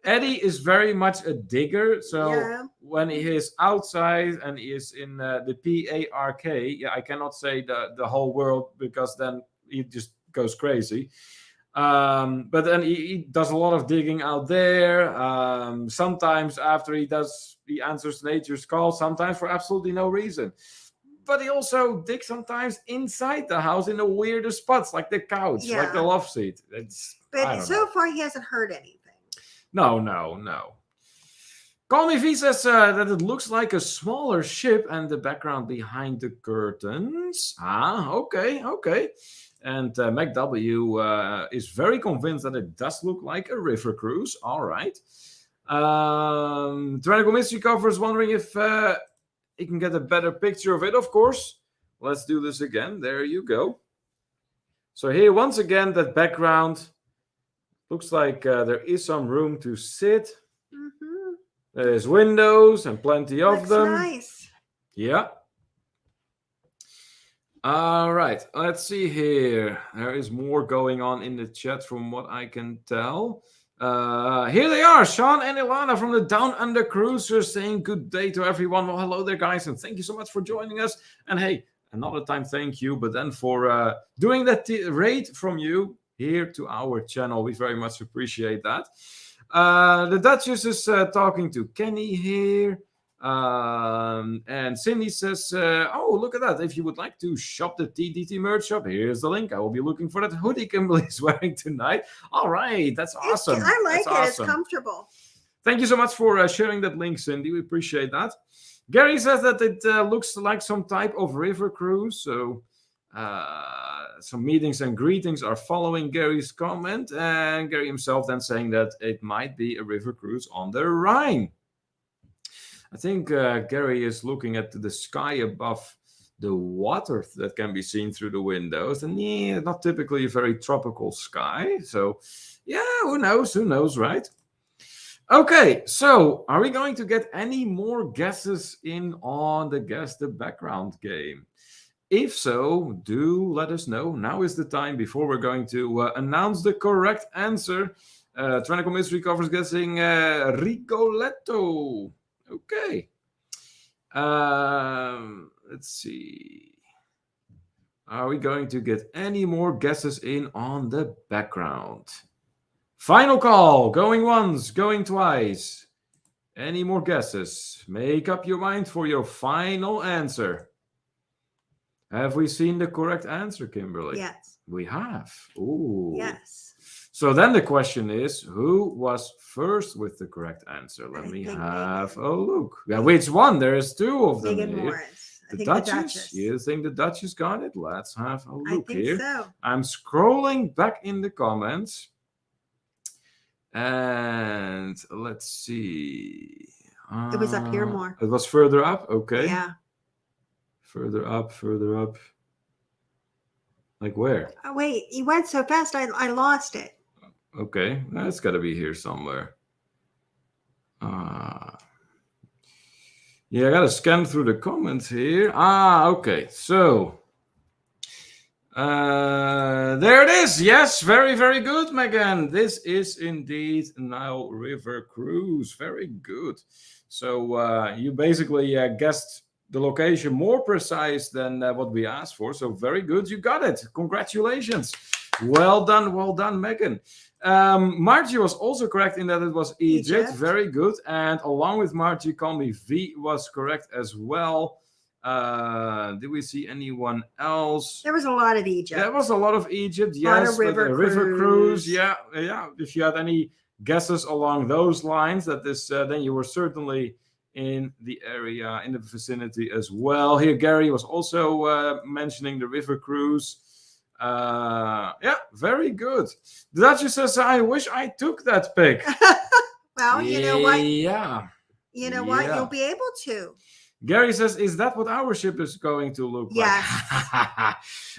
Eddie is very much a digger. So when he is outside and he is in the PARK, I cannot say the whole world because then he just goes crazy. But then he does a lot of digging out there. Sometimes after he answers nature's call, sometimes for absolutely no reason. But he also digs sometimes inside the house in the weirdest spots, like the couch, like the love seat. But so far he hasn't heard anything. No. Call Me V says that it looks like a smaller ship and the background behind the curtains. Okay. And MacW is very convinced that it does look like a river cruise. All right. Tyrannical Mystery Cover is wondering if he can get a better picture of it. Of course, Let's do this again. There you go. So here, once again, that background looks like there is some room to sit. Mm-hmm. There's windows and plenty of Looks them. nice. Yeah. All right. Let's see here. There is more going on in the chat from what I can tell. Here they are, Sean and Ilana from the Down Under Cruisers saying good day to everyone. Well, hello there, guys, and thank you so much for joining us. And hey, another time, thank you, but then for doing that raid from you here to our channel. We very much appreciate that. The Duchess is talking to Kenny here. And Cindy says, oh, look at that. If you would like to shop the TTT merch shop, here's the link. I will be looking for that hoodie Kimberly's wearing tonight. All right. That's awesome. I like That's it. awesome. It's comfortable. Thank you so much for sharing that link, Cindy. We appreciate that. Gary says that it looks like some type of river cruise. So some meetings and greetings are following Gary's comment. And Gary himself then saying that it might be a river cruise on the Rhine. I think Gary is looking at the sky above the water that can be seen through the windows. And yeah, not typically a very tropical sky. So yeah, who knows? Who knows, right? Okay, so are we going to get any more guesses in on the Guess the Background game? If so, do let us know. Now is the time before we're going to announce the correct answer. Trinical Mystery covers guessing Rigoletto. Okay. Let's see. Are we going to get any more guesses in on the background? Final call. Going once, going twice. Any more guesses? Make up your mind for your final answer. Have we seen the correct answer, Kimberly? Yes. We have. Ooh. Yes. So then the question is, who was first with the correct answer? Let me have a look. Yeah, which one? There's two of them Megan here. Morris. The Duchess? You think the Duchess got it? Let's have a look here. I think so. I'm scrolling back in the comments. And let's see. It was up here more. It was further up? Okay. Yeah. Further up, further up. Like where? Oh, wait, you went so fast, I lost it. Okay, that's got to be here somewhere. Yeah, I got to scan through the comments here. Okay. So, there it is. Yes, very, very good, Megan. This is indeed Nile River Cruise. Very good. So, you basically guessed the location more precise than what we asked for. So, very good. You got it. Congratulations. Well done, Megan. Margie was also correct in that it was Egypt. Very good. And along with Margie, call me V was correct as well. Did we see anyone else? There was a lot of Egypt. There was a lot of Egypt. Yes, a lot of river cruise. Yeah. If you had any guesses along those lines, that this then you were certainly in the area, in the vicinity as well. Here, Gary was also mentioning the river cruise. Yeah, very good. The Duchess says, I wish I took that pic. Well, you know what? Yeah. You know what? You'll be able to. Gary says, is that what our ship is going to look like?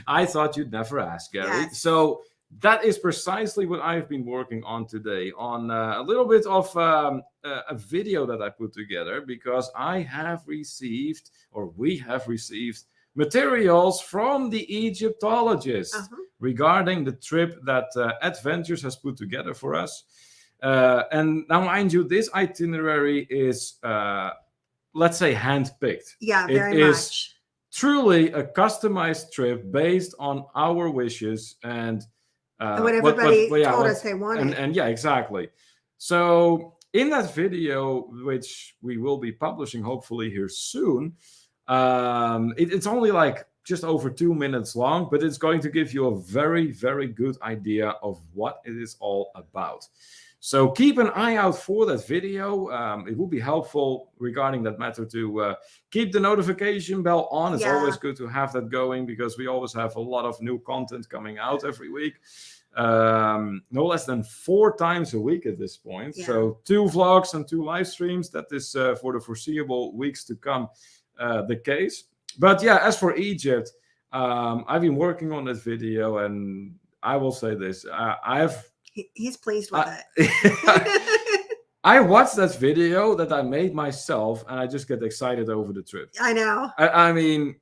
I thought you'd never ask, Gary. Yes. So that is precisely what I've been working on today, on a little bit of a video that I put together, because I have received, or we have received, materials from the Egyptologists regarding the trip that Adventures has put together for us. And now, mind you, this itinerary is, let's say, handpicked. Yeah, very much. It is truly a customized trip based on our wishes and what everybody told us they wanted. And yeah, exactly. So in that video, which we will be publishing hopefully here soon, it's only like just over 2 minutes long, but it's going to give you a very, very good idea of what it is all about. So keep an eye out for that video. It will be helpful regarding that matter to keep the notification bell on. It's always good to have that going, because we always have a lot of new content coming out every week. No less than 4 times a week at this point. So 2 vlogs and 2 live streams. That is for the foreseeable weeks to come the case. But yeah, as for Egypt, I've been working on that video, and I will say this: He's pleased with it. I watched that video that I made myself, and I just get excited over the trip. I know. I mean,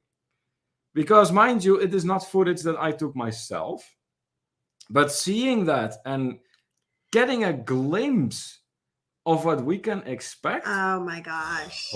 because mind you, it is not footage that I took myself, but seeing that and getting a glimpse of what we can expect. Oh my gosh.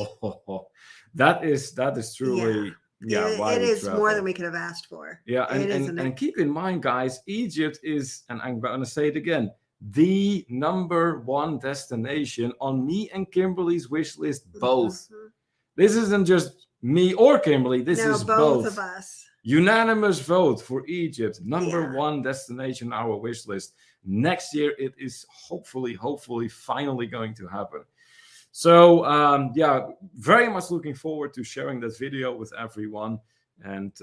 That is truly why it is travel. more than we could have asked for. Yeah, and keep in mind, guys, Egypt is, and I'm going to say it again, the #1 destination on me and Kimberly's wish list. Both. Mm-hmm. This isn't just me or Kimberly. This is both of us. Unanimous vote for Egypt, #1 destination on our wish list. Next year, it is hopefully, finally going to happen. So, very much looking forward to sharing that video with everyone. And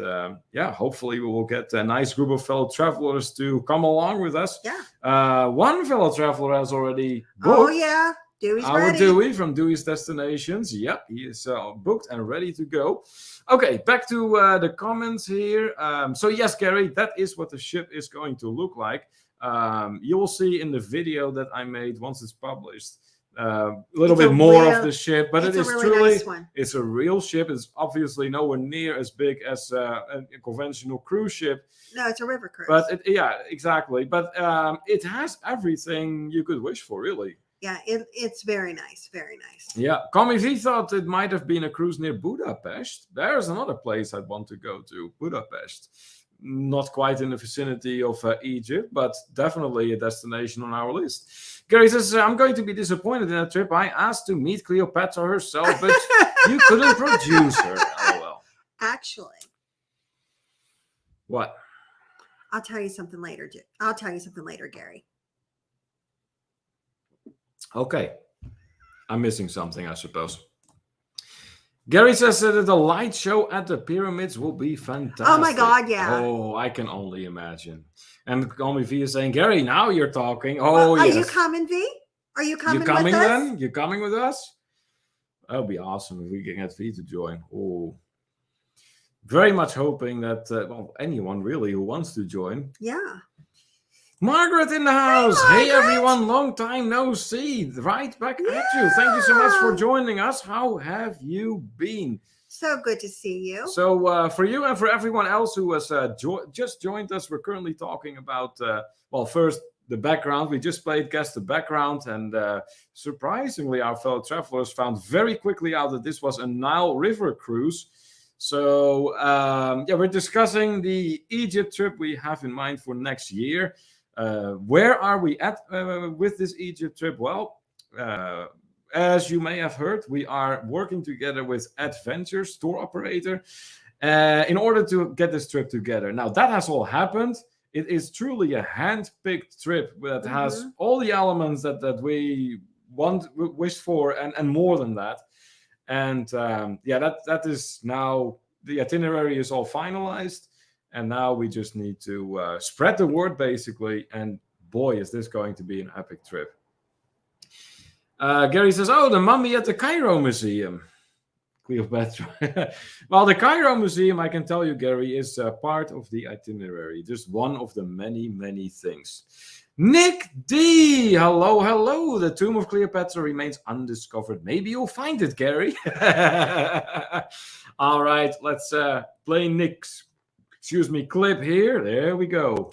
hopefully we will get a nice group of fellow travelers to come along with us. Yeah. One fellow traveler has already booked. Oh, yeah. Dewey's our ready. Dewey from Dewey's Destinations. Yep, he is booked and ready to go. Okay, back to the comments here. So yes, Gary, that is what the ship is going to look like. You will see in the video that I made once it's published a little bit more of the ship, but it is really truly nice one. It's a real ship. It's obviously nowhere near as big as a conventional cruise ship. No, it's a river cruise. But exactly. But it has everything you could wish for, really. Yeah, it's very nice, very nice. Yeah, Kami V thought it might have been a cruise near Budapest. There's another place I'd want to go to, Budapest. Not quite in the vicinity of Egypt, but definitely a destination on our list. Gary says, I'm going to be disappointed in that trip. I asked to meet Cleopatra herself, but you couldn't produce her. LOL. Actually. What? I'll tell you something later, Gary. Okay. I'm missing something, I suppose. Gary says that the light show at the pyramids will be fantastic. Oh my God, yeah. Oh, I can only imagine. And Kami V is saying, Gary, now you're talking. Oh, yes. Are you coming, V? Are you coming with us? Then? You coming with us? That would be awesome if we can get V to join. Oh, very much hoping that, anyone really who wants to join. Yeah. Margaret in the house. Hey everyone, long time no see. Right back at you. Thank you so much for joining us. How have you been? So good to see you. So for you and for everyone else who has just joined us, we're currently talking about, first the background. We just played Guess the Background, and surprisingly, our fellow travelers found very quickly out that this was a Nile River cruise. So we're discussing the Egypt trip we have in mind for next year. Where are we at with this Egypt trip? Well, as you may have heard, we are working together with Adventures, tour operator, in order to get this trip together. Now, that has all happened. It is truly a hand-picked trip that has all the elements that we wished for, and more than that. And that is now, the itinerary is all finalized. And now we just need to spread the word, basically. And boy, is this going to be an epic trip. Gary says, the mummy at the Cairo Museum. Cleopatra. Well, the Cairo Museum, I can tell you, Gary, is part of the itinerary. Just one of the many, many things. Nick D. Hello. The tomb of Cleopatra remains undiscovered. Maybe you'll find it, Gary. All right, let's play Nick's clip here. There we go.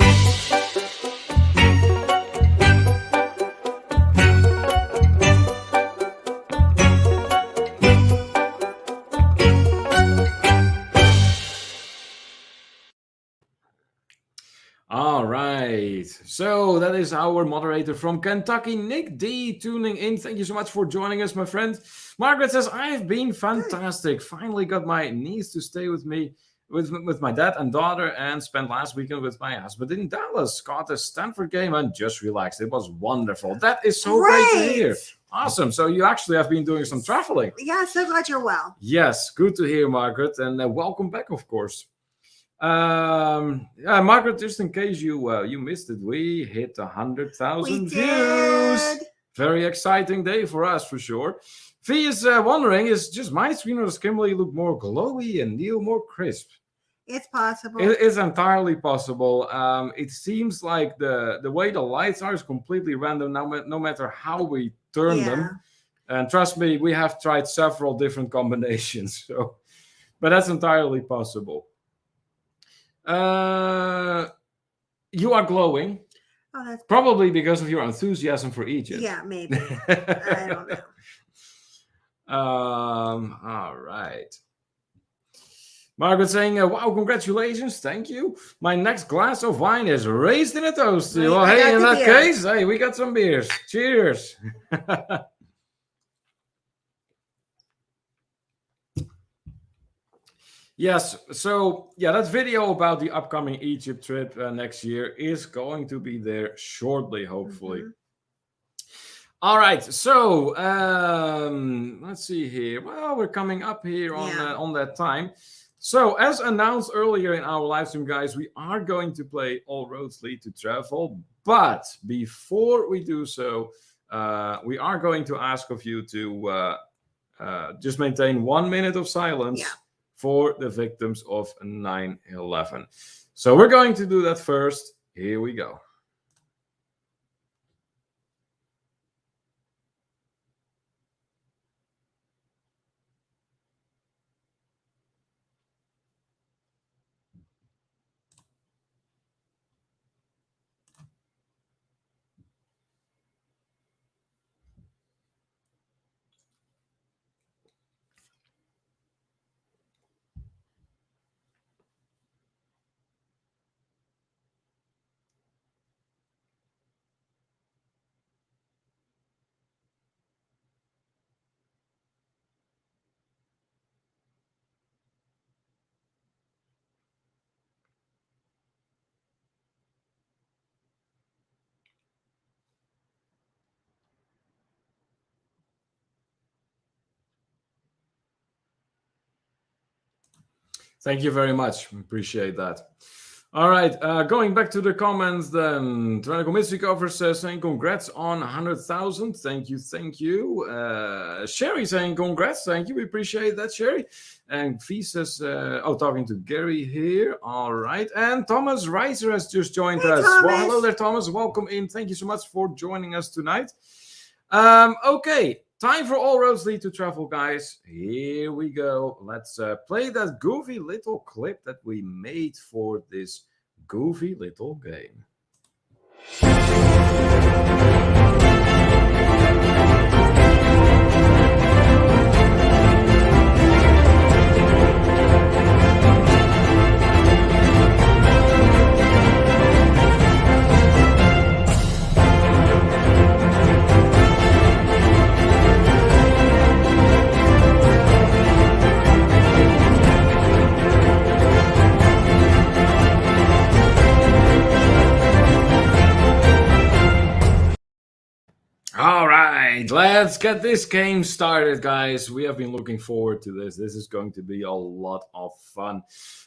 All right. So that is our moderator from Kentucky, Nick D, tuning in. Thank you so much for joining us, my friend. Margaret says, I've been fantastic. Finally got my niece to stay with me. With my dad and daughter, and spent last weekend with my husband in Dallas. Caught a Stanford game and just relaxed. It was wonderful. That is so great to hear. Awesome. So you actually have been doing some traveling. Yeah, so glad you're well. Yes, good to hear, Margaret, and welcome back, of course. Margaret, just in case you missed it, we hit 100,000 views. Very exciting day for us, for sure. Fee is wondering, is just my screen or does Kimberly look more glowy and Neil more crisp? It's possible. It is entirely possible. It seems like the way the lights are is completely random, no matter how we turn them. And trust me, we have tried several different combinations. So, but that's entirely possible. You are glowing. Oh, that's probably because of your enthusiasm for Egypt. Yeah, maybe. I don't know. All right. Margaret saying, wow, congratulations. Thank you. My next glass of wine is raised in a toast. Well, Well, I hey, got in the that beer. case, hey, we got some beers. Cheers. Yes, so yeah, that video about the upcoming Egypt trip next year is going to be there shortly, hopefully. All right, so let's see here. Well, we're coming up here on that time. So, as announced earlier in our live stream, guys, we are going to play All Roads Lead to Travel. But before we do so, we are going to ask of you to just maintain 1 minute of silence for the victims of 9/11. So, we're going to do that first. Here we go. Thank you very much. Appreciate that. All right, going back to the comments then. Tyrannical Mystery Cover says, saying congrats on 100,000. Thank you, thank you. Sherry saying congrats, thank you. We appreciate that, Sherry. And Fee says, talking to Gary here. All right. And Thomas Reiser has just joined us. Thomas. Well, hello there, Thomas. Welcome in. Thank you so much for joining us tonight. Okay. Time for All Roads Lead to Travel, guys. Here we go. Let's play that goofy little clip that we made for this goofy little game. All right, let's get this game started, guys. We have been looking forward to this. This is going to be a lot of fun.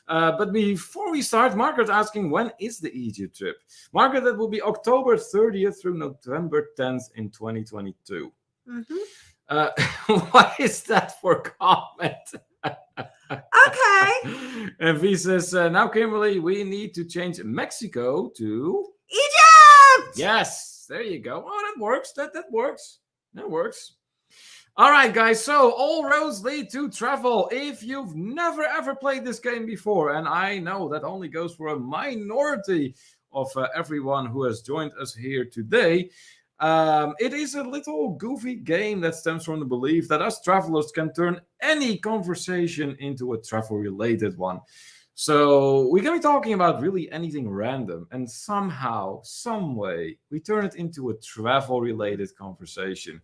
But before we start, Margaret asking, when is the Egypt trip? Margaret, that will be October 30th through November 10th in 2022. What is that for comment? Okay. And V says, now, Kimberly, we need to change Mexico to Egypt. Yes. There you go. Oh, that works. That works. That works. All right, guys. So all roads lead to travel. If you've never ever played this game before, and I know that only goes for a minority of everyone who has joined us here today, it is a little goofy game that stems from the belief that us travelers can turn any conversation into a travel-related one. So we're going to be talking about really anything random, and somehow, some way, we turn it into a travel-related conversation.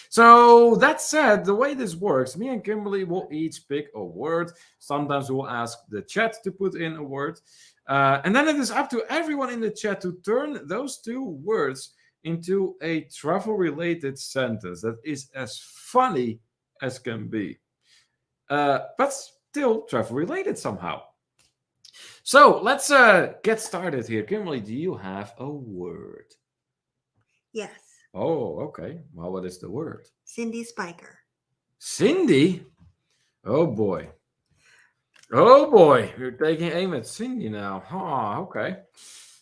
So that said, the way this works, me and Kimberly will each pick a word. Sometimes we'll ask the chat to put in a word. And then it is up to everyone in the chat to turn those two words into a travel-related sentence that is as funny as can be, but still travel-related somehow. So let's get started here. Kimberly, do you have a word? Yes. Oh, okay. Well, what is the word? Cindy Spiker. Cindy? Oh boy. Oh boy. You're taking aim at Cindy now. Okay.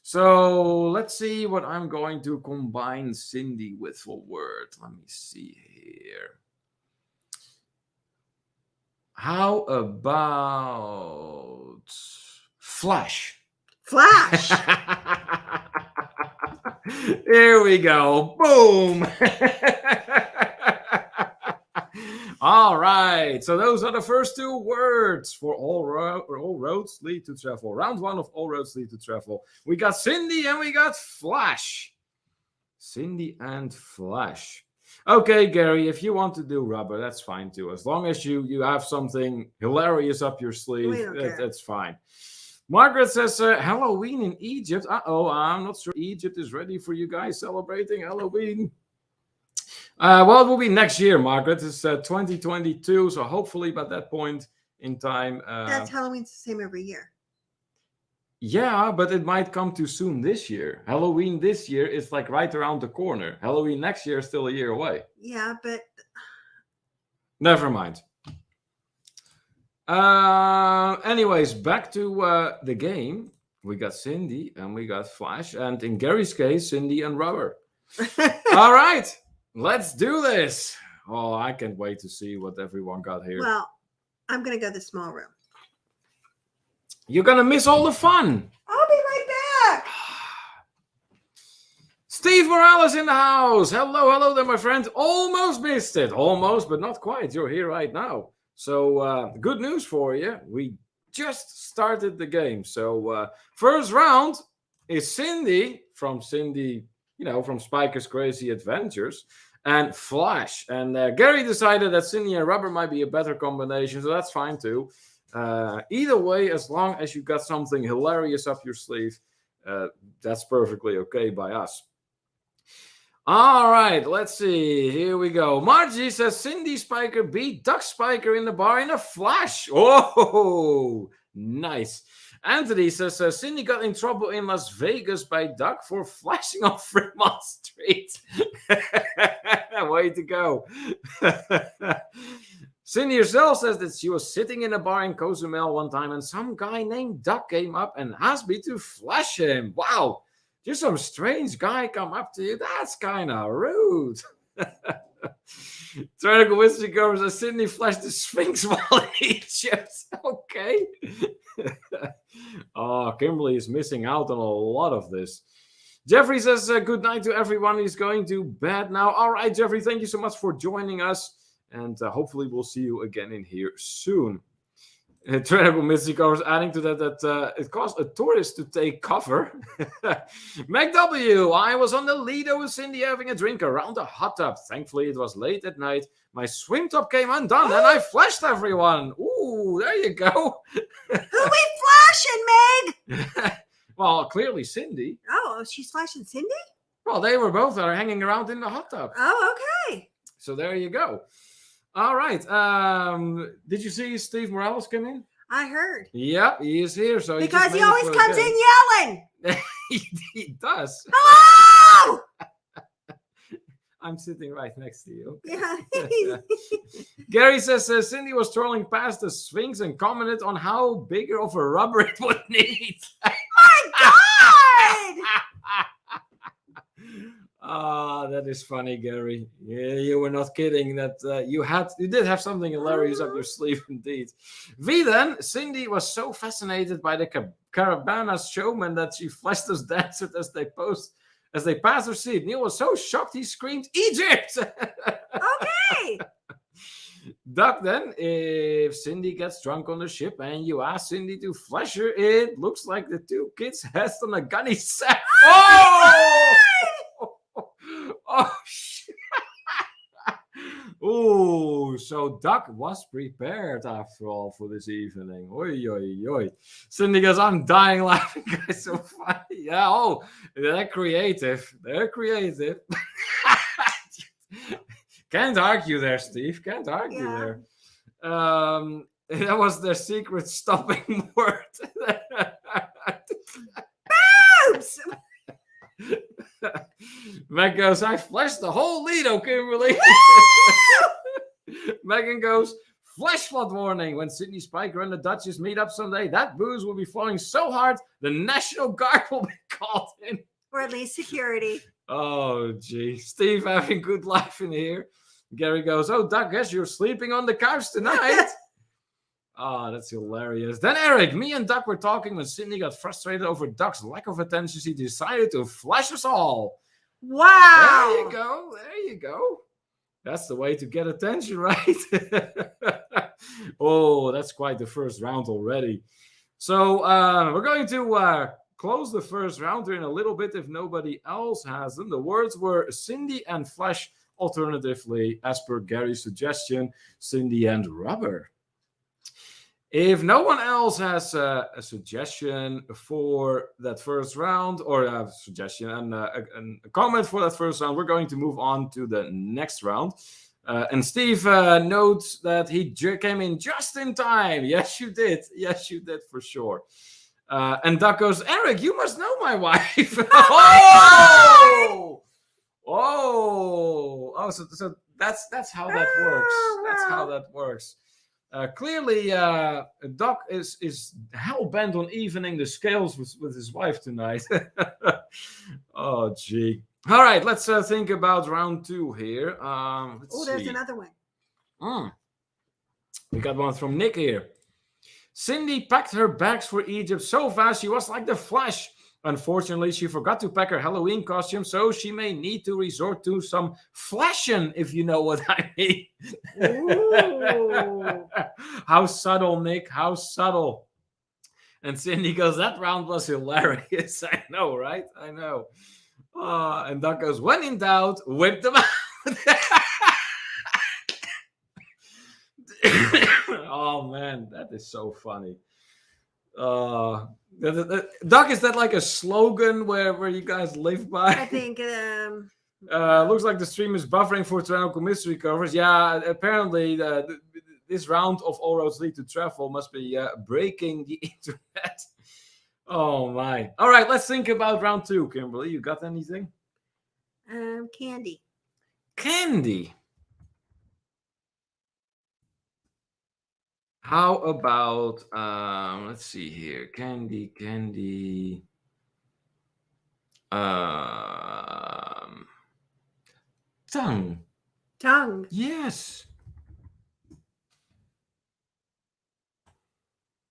So let's see what I'm going to combine Cindy with for word. Let me see here. How about flash? Flash. Here we go. Boom. All right. So those are the first two words for all roads lead to travel. Round one of all roads lead to travel. We got Cindy and we got Flash. Cindy and Flash. Okay, Gary, if you want to do rubber, that's fine too. As long as you have something hilarious up your sleeve, that's fine. Margaret says, Halloween in Egypt. Uh-oh, I'm not sure Egypt is ready for you guys celebrating Halloween. Well, it will be next year, Margaret. It's 2022, so hopefully by that point in time... That's Halloween's the same every year. Yeah, but it might come too soon this year. Halloween this year is like right around the corner. Halloween next year is still a year away. Yeah, but... Never mind. Anyways, back to the game. We got Cindy and we got Flash. And in Gary's case, Cindy and Rubber. All right, let's do this. Oh, I can't wait to see what everyone got here. Well, I'm going to go to the small room. You're going to miss all the fun. I'll be right back. Steve Morales in the house. Hello there, my friend. Almost missed it. Almost, but not quite. You're here right now. So good news for you. We just started the game. So first round is Cindy, from Spiker's Crazy Adventures, and Flash. And Gary decided that Cindy and Rubber might be a better combination, so that's fine too. Either way, as long as you got something hilarious up your sleeve, that's perfectly okay by us. All right, let's see. Here we go. Margie says Cindy Spiker beat Duck Spiker in the bar in a flash. Oh, nice. Anthony says Cindy got in trouble in Las Vegas by Duck for flashing on Fremont Street. Way to go. Cindy herself says that she was sitting in a bar in Cozumel one time and some guy named Duck came up and asked me to flash him. Wow. Just some strange guy come up to you. That's kind of rude. Tyrannical Wizard covers as Cindy flashed the Sphinx while in Egypt. Okay. Oh, Kimberly is missing out on a lot of this. Jeffrey says good night to everyone. He's going to bed now. All right, Jeffrey, thank you so much for joining us. And hopefully we'll see you again in here soon. Terrible Mystery covers adding to that it cost a tourist to take cover. Meg W. I was on the Lido with Cindy having a drink around the hot tub. Thankfully, it was late at night. My swim top came undone and I flashed everyone. Ooh, there you go. Who we flashing, Meg? Well, clearly Cindy. Oh, she's flashing Cindy? Well, they were both hanging around in the hot tub. Oh, okay. So there you go. All right. Did you see Steve Morales come in? I heard. Yep, he is here. So because he always comes in yelling. he does. Hello! I'm sitting right next to you. Yeah. Gary says Cindy was strolling past the Sphinx and commented on how bigger of a rubber it would need. My God! Ah, that is funny, Gary. Yeah, you were not kidding. That you did have something hilarious up your sleeve, indeed. V then, Cindy was so fascinated by the Carabana's showman that she flashed us dancers as they passed her seat. Neil was so shocked he screamed, "Egypt!" Okay. Duck then, if Cindy gets drunk on the ship and you ask Cindy to flash her, it looks like the two kids' heads on a gunny sack. Oh! Oh, shit. Oh, so Duck was prepared after all for this evening. Oi, oi, oi. Cindy goes, I'm dying laughing, guys. So funny. Yeah, oh, they're creative. They're creative. Can't argue there, Steve. Can't argue there. That was their secret stopping word. Boobs! Matt goes, I flashed the whole Lido, Kimberly. Megan goes, flash flood warning. When Sydney Spiker and the Duchess meet up someday, that booze will be flowing so hard, the National Guard will be called in. Or at least security. Oh, gee. Steve having good life in here. Gary goes, oh, Doug, guess you're sleeping on the couch tonight. Oh, that's hilarious. Then Eric, me and Doug were talking when Sydney got frustrated over Doug's lack of attention. She decided to flash us all. Wow. There you go. There you go. That's the way to get attention, right? Oh, that's quite the first round already. So we're going to close the first round here in a little bit if nobody else has them. The words were Cindy and Flash, alternatively, as per Gary's suggestion, Cindy and Rubber. If no one else has a suggestion for that first round, or a suggestion and a comment for that first round, we're going to move on to the next round. And Steve notes that he came in just in time. Yes, you did. Yes, you did for sure. And Doug goes, Eric, you must know my wife. Oh, so that's how that works. That's how that works. Clearly, Doc is hell-bent on evening the scales with his wife tonight. Oh, gee. All right, let's think about round 2 here. There's another one. We got one from Nick here. Cindy packed her bags for Egypt so fast she was like the Flash. Unfortunately, she forgot to pack her Halloween costume, so she may need to resort to some flashing, if you know what I mean. How subtle, Nick. How subtle. And Cindy goes, that round was hilarious. I know, right? I know. And Doug goes, when in doubt, whip them out. Oh, man, that is so funny. Doug, is that like a slogan where you guys live by? I think looks like the stream is buffering for tyrannical mystery covers. Yeah, apparently this round of All Roads Lead to Travel must be breaking the internet. Oh my. All right, let's think about round 2, Kimberly. You got anything? Candy. Candy. How about, let's see here. Candy. Tongue. Yes.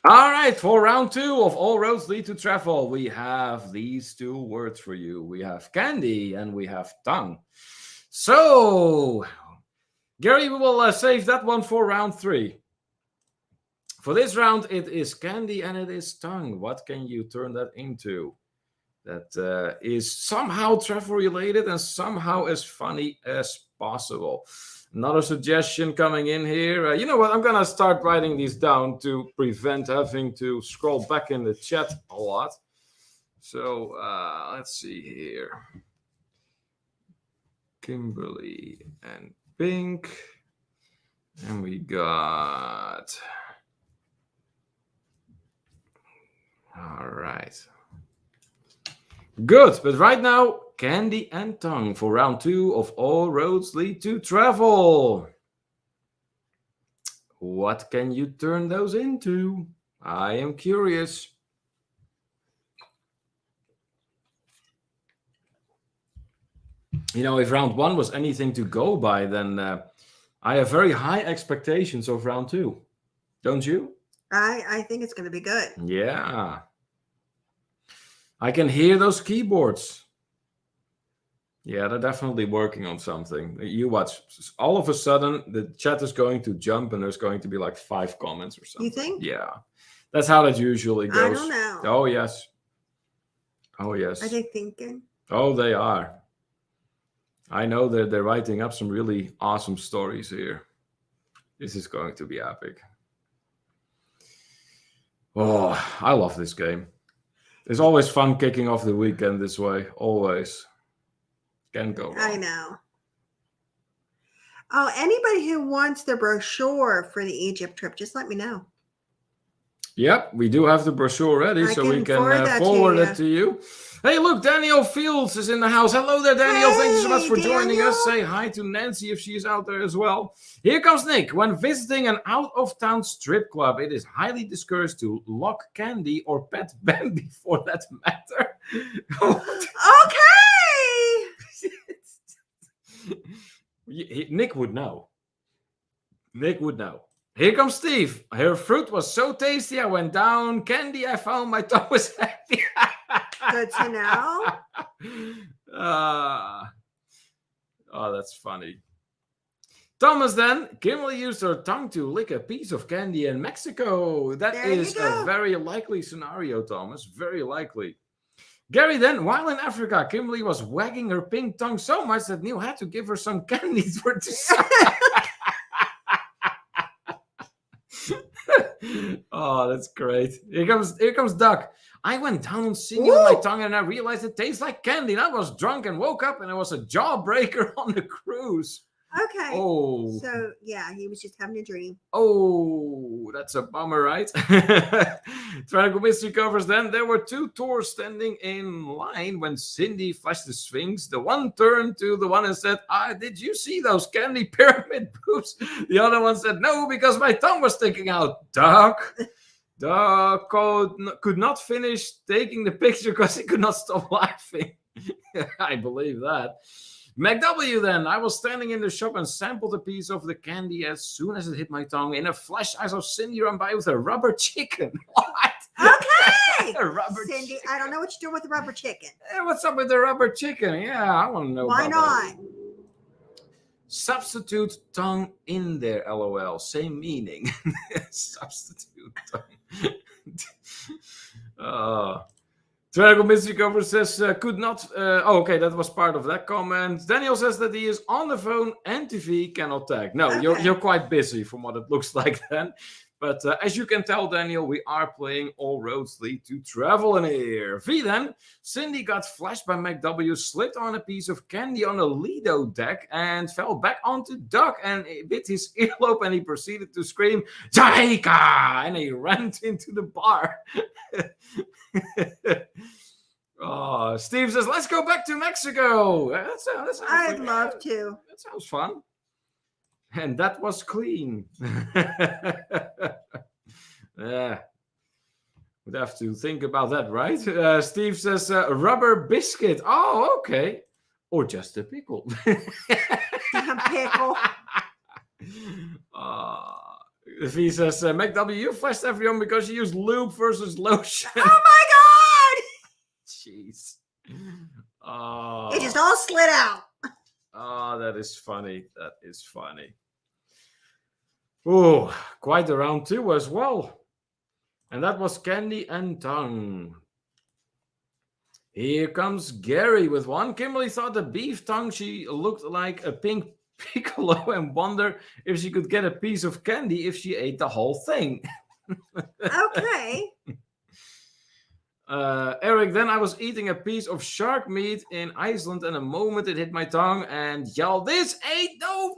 All right, for round 2 of All Roads Lead to Travel, we have these 2 words for you. We have candy and we have tongue. So, Gary, we will save that one for round 3. For this round, it is candy and it is tongue. What can you turn that into? That is somehow travel related and somehow as funny as possible. Another suggestion coming in here. You know what? I'm going to start writing these down to prevent having to scroll back in the chat a lot. So let's see here. Kimberly and Pink. And we got... All right. Good, but right now, candy and tongue for round 2 of All Roads Lead to Travel. What can you turn those into? I am curious. You know, if round 1 was anything to go by, then I have very high expectations of round 2. Don't you? I think it's going to be good. Yeah. I can hear those keyboards. Yeah, they're definitely working on something. You watch. All of a sudden, the chat is going to jump and there's going to be like 5 comments or something. You think? Yeah. That's how that usually goes. I don't know. Oh, yes. Oh, yes. Are they thinking? Oh, they are. I know that they're writing up some really awesome stories here. This is going to be epic. Oh, I love this game. It's always fun kicking off the weekend this way. Always. Can't go wrong. I know. Oh, anybody who wants the brochure for the Egypt trip, just let me know. Yep, we do have the brochure ready, I so we can forward can that to forward you. it to you. Hey, look, Daniel Fields is in the house. Hello there, Daniel. Thank you so much Hey, for joining us. Daniel. Say hi to Nancy if she is out there as well. Here comes Nick. When visiting an out-of-town strip club, it is highly discouraged to lock candy or pet Bambi for that matter. Okay. Nick would know. Nick would know. Here comes Steve. Her fruit was so tasty, I went down. Candy, I found my tongue was happy. Good to know. Oh, that's funny. Thomas, then, Kimberly used her tongue to lick a piece of candy in Mexico. That There is you go. a very likely scenario, Thomas. Very likely. Gary, then, while in Africa, Kimberly was wagging her pink tongue so much that Neil had to give her some candy for dessert. Oh, that's great. Here comes Duck. I went down on singing with my tongue and I realized it tastes like candy. And I was drunk and woke up and it was a jawbreaker on the cruise. Okay. Oh. So, yeah, he was just having a dream. Oh, that's a bummer, right? Triangle Mystery covers then. There were two tours standing in line when Cindy flashed the Sphinx. The one turned to the one and said, did you see those candy pyramid boobs? The other one said, no, because my tongue was sticking out. Duck could not finish taking the picture because he could not stop laughing. I believe that. McW then. I was standing in the shop and sampled a piece of the candy as soon as it hit my tongue. In a flash, I saw Cindy run by with a rubber chicken. What? Okay. Cindy, chicken. I don't know what you're doing with the rubber chicken. Hey, what's up with the rubber chicken? Yeah, I want to know. Why not? That. Substitute tongue in there, lol. Same meaning. Substitute tongue. Triangle Mystery Cover says, could not... okay, that was part of that comment. Daniel says that he is on the phone and TV cannot tag. No, Okay. you're quite busy from what it looks like then. But as you can tell, Daniel, we are playing All Roads Lead to Travel in here. V then, Cindy got flashed by McW, slipped on a piece of candy on a Lido deck and fell back onto Duck and bit his earlobe and he proceeded to scream, Jamaica! And he ran into the bar. Oh, Steve says, let's go back to Mexico. That sounds I'd love to. That sounds fun. And that was clean. Yeah. Would have to think about that, right? Steve says, rubber biscuit. Oh, okay. Or just a pickle. A pickle. If he says, McW, you flashed everyone because you used lube versus lotion. Oh my God! Jeez. It just all slid out. Oh, that is funny. That is funny. Oh, quite a round two as well. And that was Candy and Tongue. Here comes Gary with one. Kimberly thought the beef tongue, she looked like a pink piccolo and wondered if she could get a piece of candy if she ate the whole thing. Okay. Eric, then I was eating a piece of shark meat in Iceland and a moment it hit my tongue and y'all, this ain't no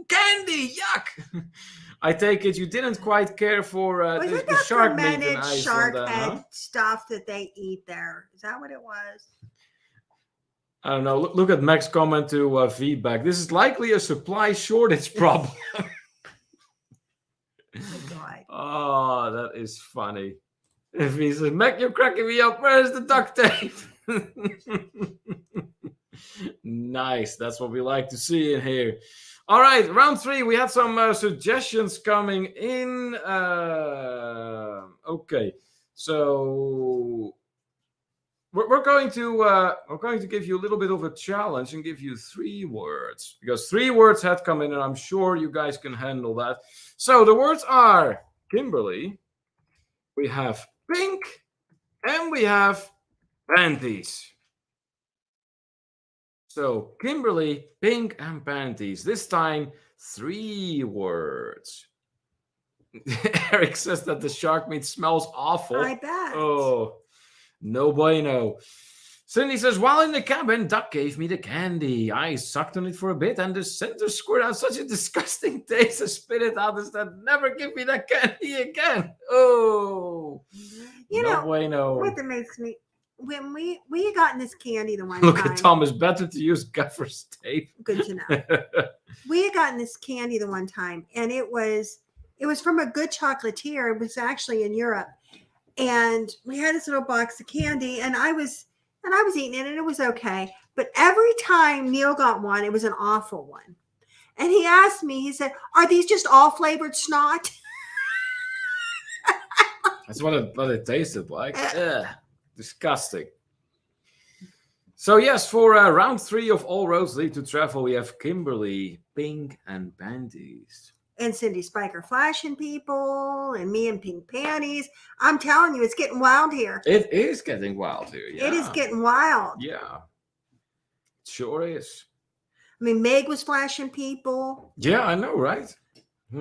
candy, yuck. I take it you didn't quite care for the shark meat in Iceland. Shark head stuff that they eat there. Is that what it was? I don't know. Look at Mac's comment to feedback. This is likely a supply shortage problem. Oh, that is funny. If he says, Mac, you're cracking me up. Where's the duct tape? Nice. That's what we like to see in here. All right, round three. We had some suggestions coming in. Okay, so we're going to give you a little bit of a challenge and give you 3 words because 3 words had come in, and I'm sure you guys can handle that. So the words are Kimberly. We have pink, and we have panties. So, Kimberly, pink, and panties. This time, 3 words. Eric says that the shark meat smells awful. I bet. Oh, no bueno. Cindy says, while in the cabin, Duck gave me the candy. I sucked on it for a bit, and the center squirted out such a disgusting taste. I spit it out and said, never give me that candy again. Oh. bueno. What that makes me when we had gotten this candy the one Look time. at Tom. It's better to use gaffer's tape. Good to know. We had gotten this candy the one time, and it was from a good chocolatier. It was actually in Europe, and we had this little box of candy, and I was eating it, and it was okay. But every time Neil got one, it was an awful one. And he asked me, he said, "Are these just all flavored snot?" That's what it tasted like. Ugh, disgusting. So yes, for round 3 of All Roads Lead to Travel, we have Kimberly, Pink, and Panties. And Cindy Spiker flashing people, and me in pink panties. I'm telling you, it's getting wild here. It is getting wild here. Yeah. It is getting wild. Yeah. It sure is. I mean, Meg was flashing people. Yeah, I know, right?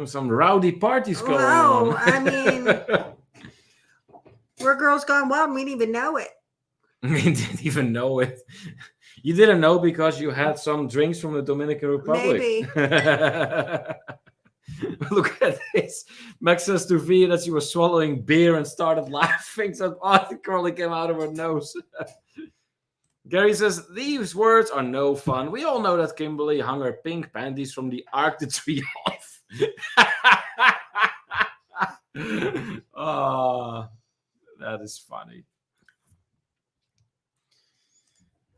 Some rowdy parties going Oh, on. I mean, we're girls gone wild and we didn't even know it. We didn't even know it. You didn't know because you had some drinks from the Dominican Republic. Maybe. Look at this. Max says to V that she was swallowing beer and started laughing. So it probably came out of her nose. Gary says, these words are no fun. We all know that Kimberly hung her pink panties from the Arc the Tree off. Oh, that is funny.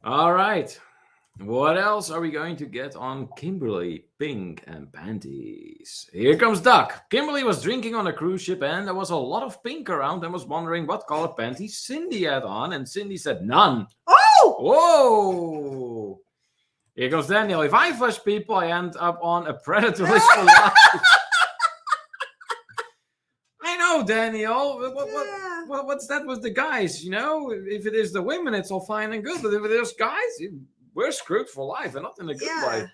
All right. What else are we going to get on Kimberly, Pink, and Panties? Here comes Doc. Kimberly was drinking on a cruise ship and there was a lot of pink around and was wondering what color panties Cindy had on. And Cindy said, none. Oh! Whoa! Here comes Daniel. If I flush people, I end up on a predator list for life. I know, Daniel. What's that with the guys? You know, if it is the women, it's all fine and good. But if it is guys, we're screwed for life and not in a good way.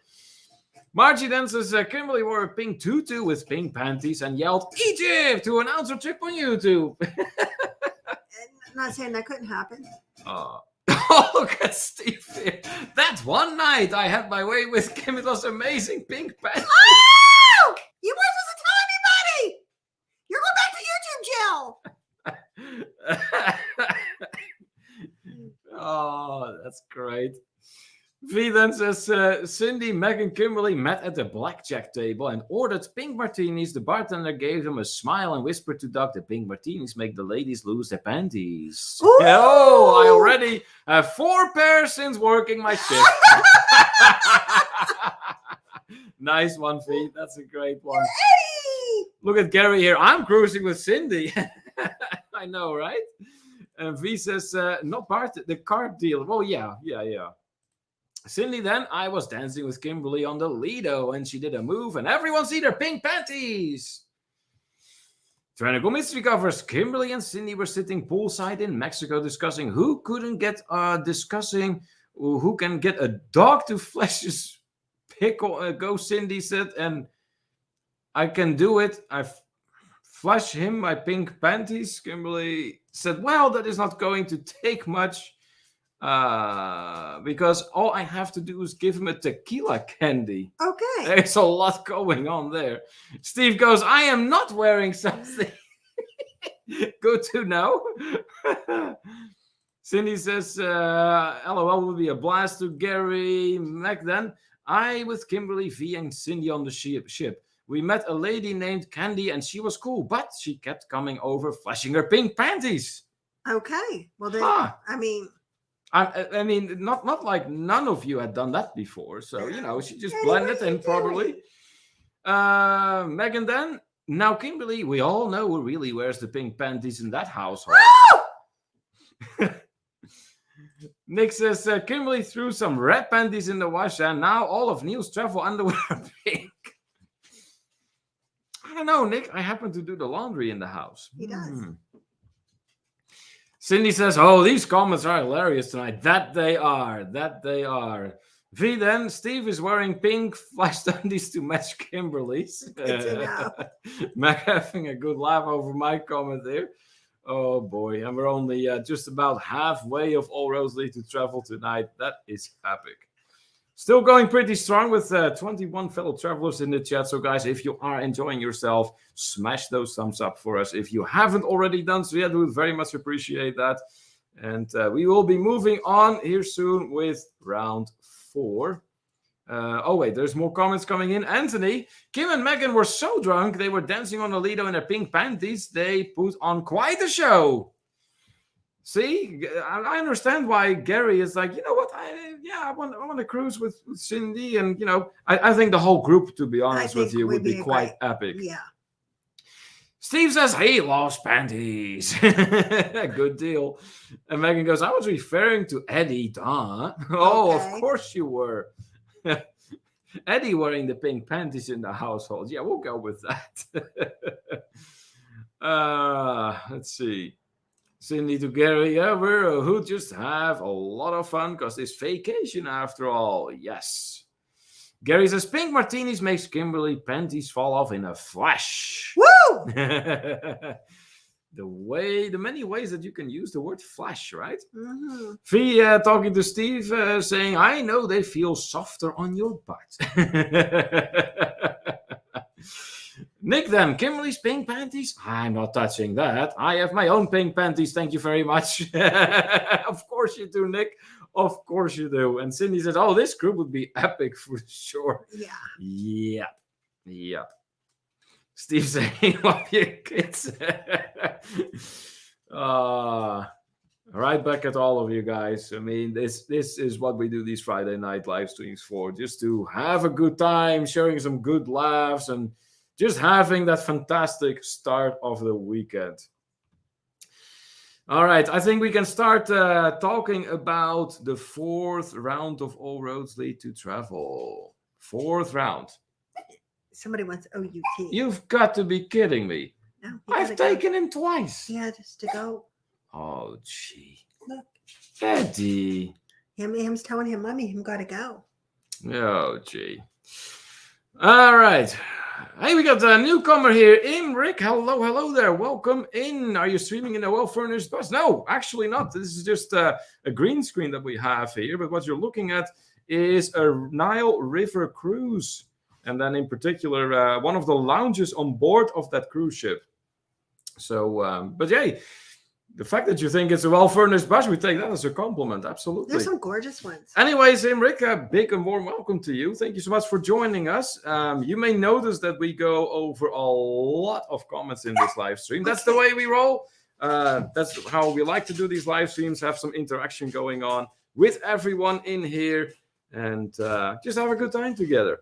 Margie then says, Kimberly wore a pink tutu with pink panties and yelled, Egypt, to announce her trip on YouTube. Not saying that couldn't happen. Oh, look at Steve here. That one night I had my way with Kim. It was amazing. Pink panties. Oh! You weren't supposed to tell anybody! You're going back to YouTube jail! Oh, that's great. V then says, Cindy, Meg, and Kimberly met at the blackjack table and ordered pink martinis. The bartender gave them a smile and whispered to Doc, the pink martinis make the ladies lose their panties. Ooh! Oh, I already have 4 pairs since working my shift. Nice one, V. That's a great one. Look at Gary here. I'm cruising with Cindy. I know, right? And V says, not Bart, the card deal. Oh, yeah. Cindy then, I was dancing with Kimberly on the Lido, and she did a move, and everyone see their pink panties. Tyrannical Mystery covers. Kimberly and Cindy were sitting poolside in Mexico discussing who can get a dog to flesh his pickle. Go, Cindy said, and I can do it. I flash him my pink panties. Kimberly said, well, that is not going to take much. Because all I have to do is give him a tequila candy. Okay. There's a lot going on there. Steve goes, I am not wearing something. Good to know. Cindy says, LOL would be a blast to Gary. Back then, I with Kimberly, V, and Cindy on the ship. We met a lady named Candy, and she was cool, but she kept coming over, flashing her pink panties. Okay. Well, then, I mean, not like none of you had done that before. So, she just blended in properly. Megan then, now Kimberly, we all know who really wears the pink panties in that household. Nick says, Kimberly threw some red panties in the wash and now all of Neil's travel underwear are pink. I don't know, Nick. I happen to do the laundry in the house. He does. Cindy says, oh, these comments are hilarious tonight. That they are. V then, Steve is wearing pink flashed undies to match Kimberly's. Mac having a good laugh over my comment there. Oh boy, and we're only just about halfway of All Roads Lead to Travel tonight. That is epic. Still going pretty strong with 21 fellow travelers in the chat. So, guys, if you are enjoying yourself, smash those thumbs up for us. If you haven't already done so yet, we would very much appreciate that. And we will be moving on here soon with round 4. Wait, there's more comments coming in. Anthony, Kim and Megan were so drunk, they were dancing on the Lido in their pink panties. They put on quite a show. See, I understand why Gary is like, you know what? I want to cruise with Cindy, and I think the whole group, to be honest with you, would be quite epic. Yeah. Steve says he lost panties. Good deal. And Megan goes, I was referring to Eddie, duh. Oh, Okay. Of course you were. Eddie wearing the pink panties in the household. Yeah, we'll go with that. Let's see. Cindy to Gary, yeah, we'll just have a lot of fun because it's vacation after all. Yes. Gary says pink martinis makes Kimberly panties fall off in a flash. Woo! The many ways that you can use the word flash, right? Mm-hmm. V talking to Steve, saying, I know they feel softer on your butt. Nick then, Kimberly's pink panties? I'm not touching that. I have my own pink panties, thank you very much. Of course you do, Nick. Of course you do. And Cindy says, oh, this group would be epic for sure. Yeah. Yep. Steve saying, love you, kids. Right back at all of you guys. I mean, this is what we do these Friday night live streams for. Just to have a good time, sharing some good laughs, and just having that fantastic start of the weekend. All right, I think we can start talking about the 4th round of All Roads Lead to Travel. 4th round. Somebody wants OUT. You've got to be kidding me. No, I've taken him twice. He had to go. Oh, gee. Look. Eddie. Him's telling him, Mommy, him got to go. Oh, gee. All right. Hey, we got a newcomer here, Imric. Hello there. Welcome in. Are you streaming in a well-furnished bus? No, actually not. This is just a green screen that we have here. But what you're looking at is a Nile River cruise. And then in particular, one of the lounges on board of that cruise ship. So, but yeah, the fact that you think it's a well-furnished bus, we take that as a compliment. Absolutely. There's some gorgeous ones. Anyways, Imric, a big and warm welcome to you. Thank you so much for joining us. You may notice that we go over a lot of comments in this live stream. That's the way we roll. That's how we like to do these live streams, have some interaction going on with everyone in here, and just have a good time together.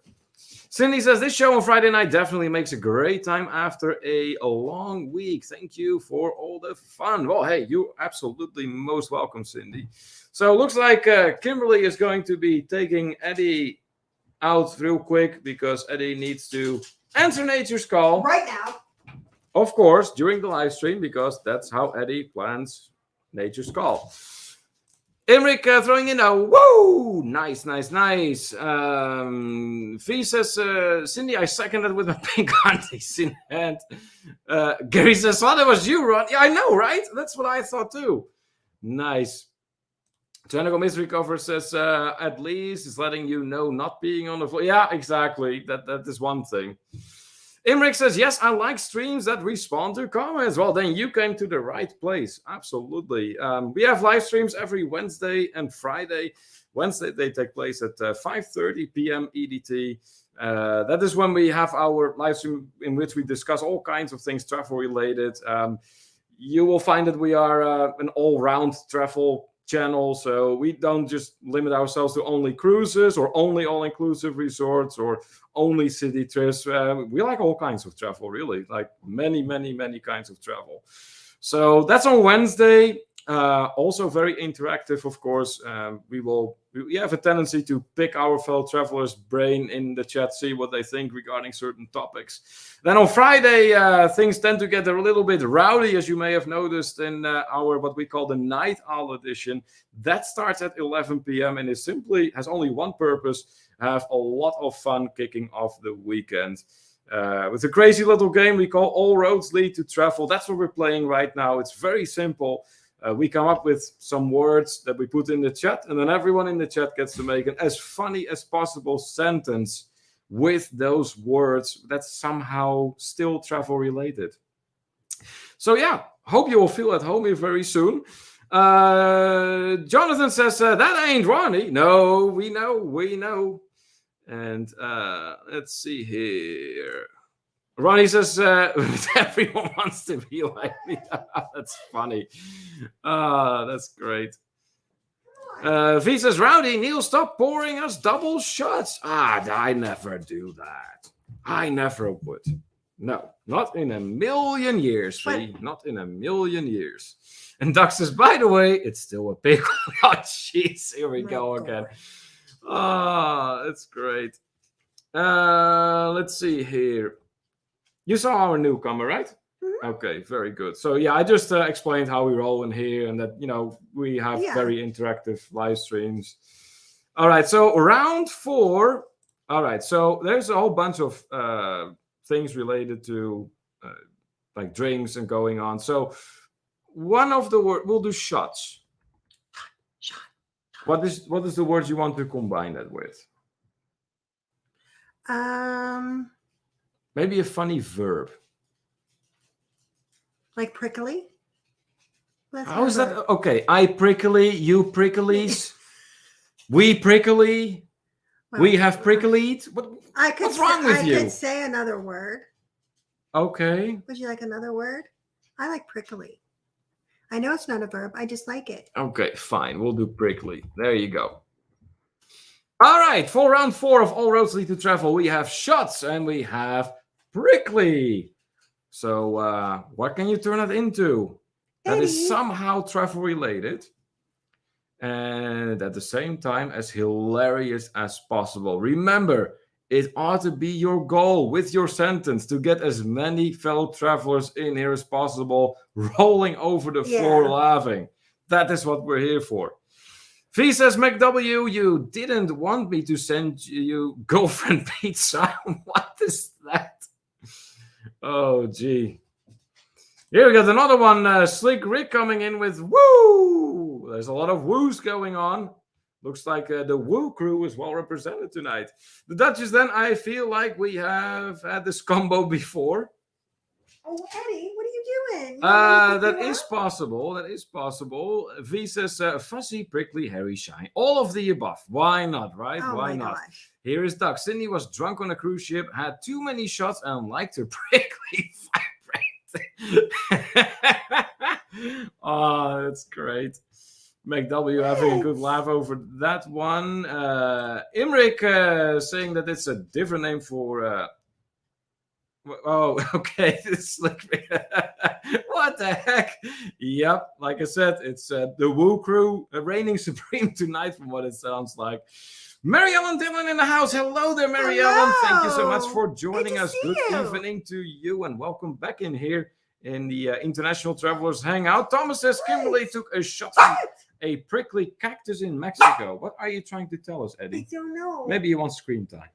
Cindy says, this show on Friday night definitely makes a great time after a long week. Thank you for all the fun. Well, hey, you're absolutely most welcome, Cindy. So it looks like Kimberly is going to be taking Eddie out real quick because Eddie needs to answer Nature's Call. Right now. Of course, during the live stream, because that's how Eddie plans Nature's Call. Imric throwing in a woo! Nice. V says, Cindy, I second it with my pink aunties in hand. Gary says, well, that was you, Ron. Yeah, I know, right? That's what I thought too. Nice. Janical Mystery Cover says, at least it's letting you know not being on the floor. Yeah, exactly. That is one thing. Imric says, yes, I like streams that respond to comments. Well, then you came to the right place. Absolutely. We have live streams every Wednesday and Friday. Wednesday, they take place at 5:30 p.m. EDT. That is when we have our live stream in which we discuss all kinds of things travel-related. You will find that we are an all-round travel channel, so we don't just limit ourselves to only cruises or only all-inclusive resorts or only city trips. We like all kinds of travel, really, like many kinds of travel. So that's on Wednesday. Also very interactive, of course. We have a tendency to pick our fellow travelers' brain in the chat, see what they think regarding certain topics. Then on Friday, things tend to get a little bit rowdy, as you may have noticed in our what we call the Night Owl edition. That starts at 11 p.m. and has only one purpose: have a lot of fun kicking off the weekend. With a crazy little game we call All Roads Lead to Travel. That's what we're playing right now. It's very simple. we come up with some words that we put in the chat, and then everyone in the chat gets to make an as funny as possible sentence with those words that's somehow still travel related. So yeah, hope you will feel at home here very soon. Jonathan says, that ain't Ronnie. No, we know. And let's see here. Ronnie says, everyone wants to be like me. That's funny. That's great. V says, Rowdy, Neil, stop pouring us double shots. I never do that. I never would. No, not in a million years, V. Not in a million years. And Doug says, by the way, it's still a big one. Oh, jeez. Here we go again. That's great. Let's see here. You saw our newcomer, right? Mm-hmm. Okay, very good. So yeah, I just explained how we roll in here, and that we have very interactive live streams. All right, so round 4. All right, so there's a whole bunch of things related to like drinks and going on. So one of the words we'll do shots. Shot. What is the word you want to combine that with? Maybe a funny verb. Like prickly? How is that? Okay, I prickly, you pricklies, we prickly, we have pricklied. What's wrong with you? I could say another word. Okay. Would you like another word? I like prickly. I know it's not a verb. I just like it. Okay, fine. We'll do prickly. There you go. All right. For round 4 of All Roads Lead to Travel, we have shots and we have prickly. So what can you turn it into? That is somehow travel related and at the same time as hilarious as possible. Remember, it ought to be your goal with your sentence to get as many fellow travelers in here as possible, rolling over the floor laughing. That is what we're here for. V says, McW, you didn't want me to send you girlfriend pizza. What is that? Oh, gee. Here we got another one. Slick Rick coming in with woo. There's a lot of woos going on. Looks like the woo crew is well represented tonight. The Duchess, then, I feel like we have had this combo before. Oh, Eddie, what are you doing? That is possible. That is possible. V says, fussy, prickly, hairy, shiny. All of the above. Why not, right? Oh, why not? Gosh. Here is Doug. Cindy was drunk on a cruise ship, had too many shots, and liked her prickly vibrate. Oh, that's great. McW having a good laugh over that one. Imric saying that it's a different name for... Oh, okay. It's like, what the heck? Yep, like I said, it's the Woo crew reigning supreme tonight, from what it sounds like. Mary Ellen Dillon in the house. Hello there, Mary Ellen. Thank you so much for joining us. Good evening to you, and welcome back in here in the International Travelers Hangout. Thomas says Kimberly took a shot from a prickly cactus in Mexico. What are you trying to tell us, Eddie? I don't know. Maybe you want screen time.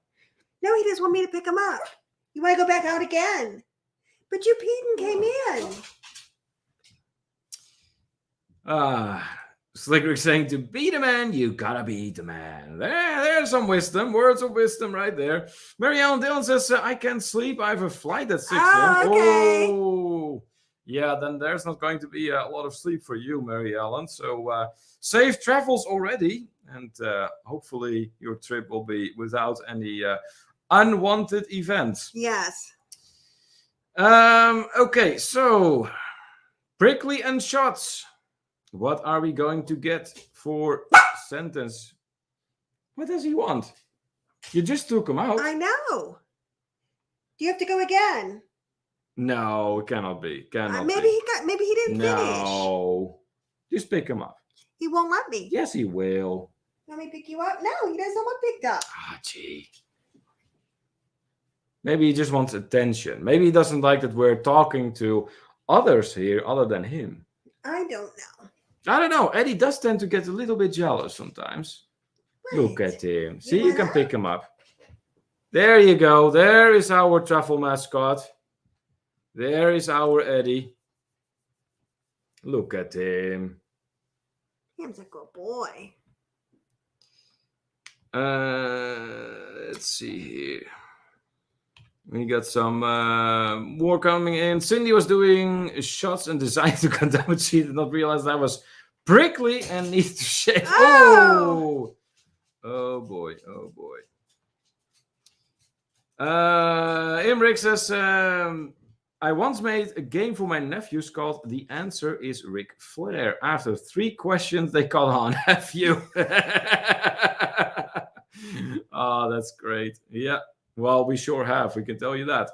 No, he doesn't want me to pick him up. You want to go back out again? But you peed and came in. Slicker saying, to be the man, you gotta be the man. There's some wisdom, words of wisdom right there. Mary Ellen Dillon says, I can't sleep. I have a flight at 6 a.m. Okay. Oh, yeah, then there's not going to be a lot of sleep for you, Mary Ellen. So safe travels already. And hopefully your trip will be without any unwanted events. Yes. Okay, so prickly and shots. What are we going to get for sentence? What does he want? You just took him out. I know. Do you have to go again? No, it cannot be. Maybe he didn't finish. No. Just pick him up. He won't let me. Yes, he will. Let me pick you up? No, he doesn't want picked up. Gee. Maybe he just wants attention. Maybe he doesn't like that we're talking to others here other than him. I don't know. I don't know. Eddie does tend to get a little bit jealous sometimes. Right. Look at him. See, you can pick him up. There you go. There is our truffle mascot. There is our Eddie. Look at him. He's a good boy. Let's see here. We got some more coming in. Cindy was doing shots and decided to cut down. She did not realize that was prickly and needs to shave. Oh! Oh boy. Oh boy. Imric says, I once made a game for my nephews called The Answer is Ric Flair. After 3 questions, they caught on. Nephew. Oh, that's great. Yeah. Well, we sure have. We can tell you that.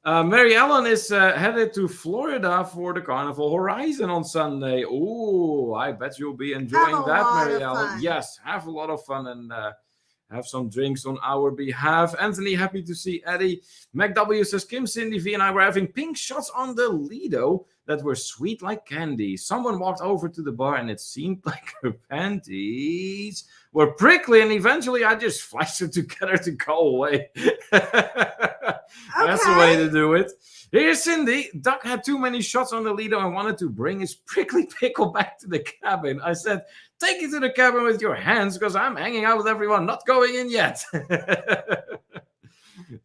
Mary Ellen is headed to Florida for the Carnival Horizon on Sunday. Oh, I bet you'll be enjoying that, Mary Ellen. Fun. Yes, have a lot of fun and have some drinks on our behalf. Anthony, happy to see Eddie. MacW says, Kim, Cindy, V, and I were having pink shots on the Lido that were sweet like candy. Someone walked over to the bar and it seemed like her panties were prickly, and eventually I just flashed them together to go away. That's the way to do it. Here's Cindy. Doug had too many shots on the Lido and wanted to bring his prickly pickle back to the cabin. I said, take it to the cabin with your hands because I'm hanging out with everyone, not going in yet.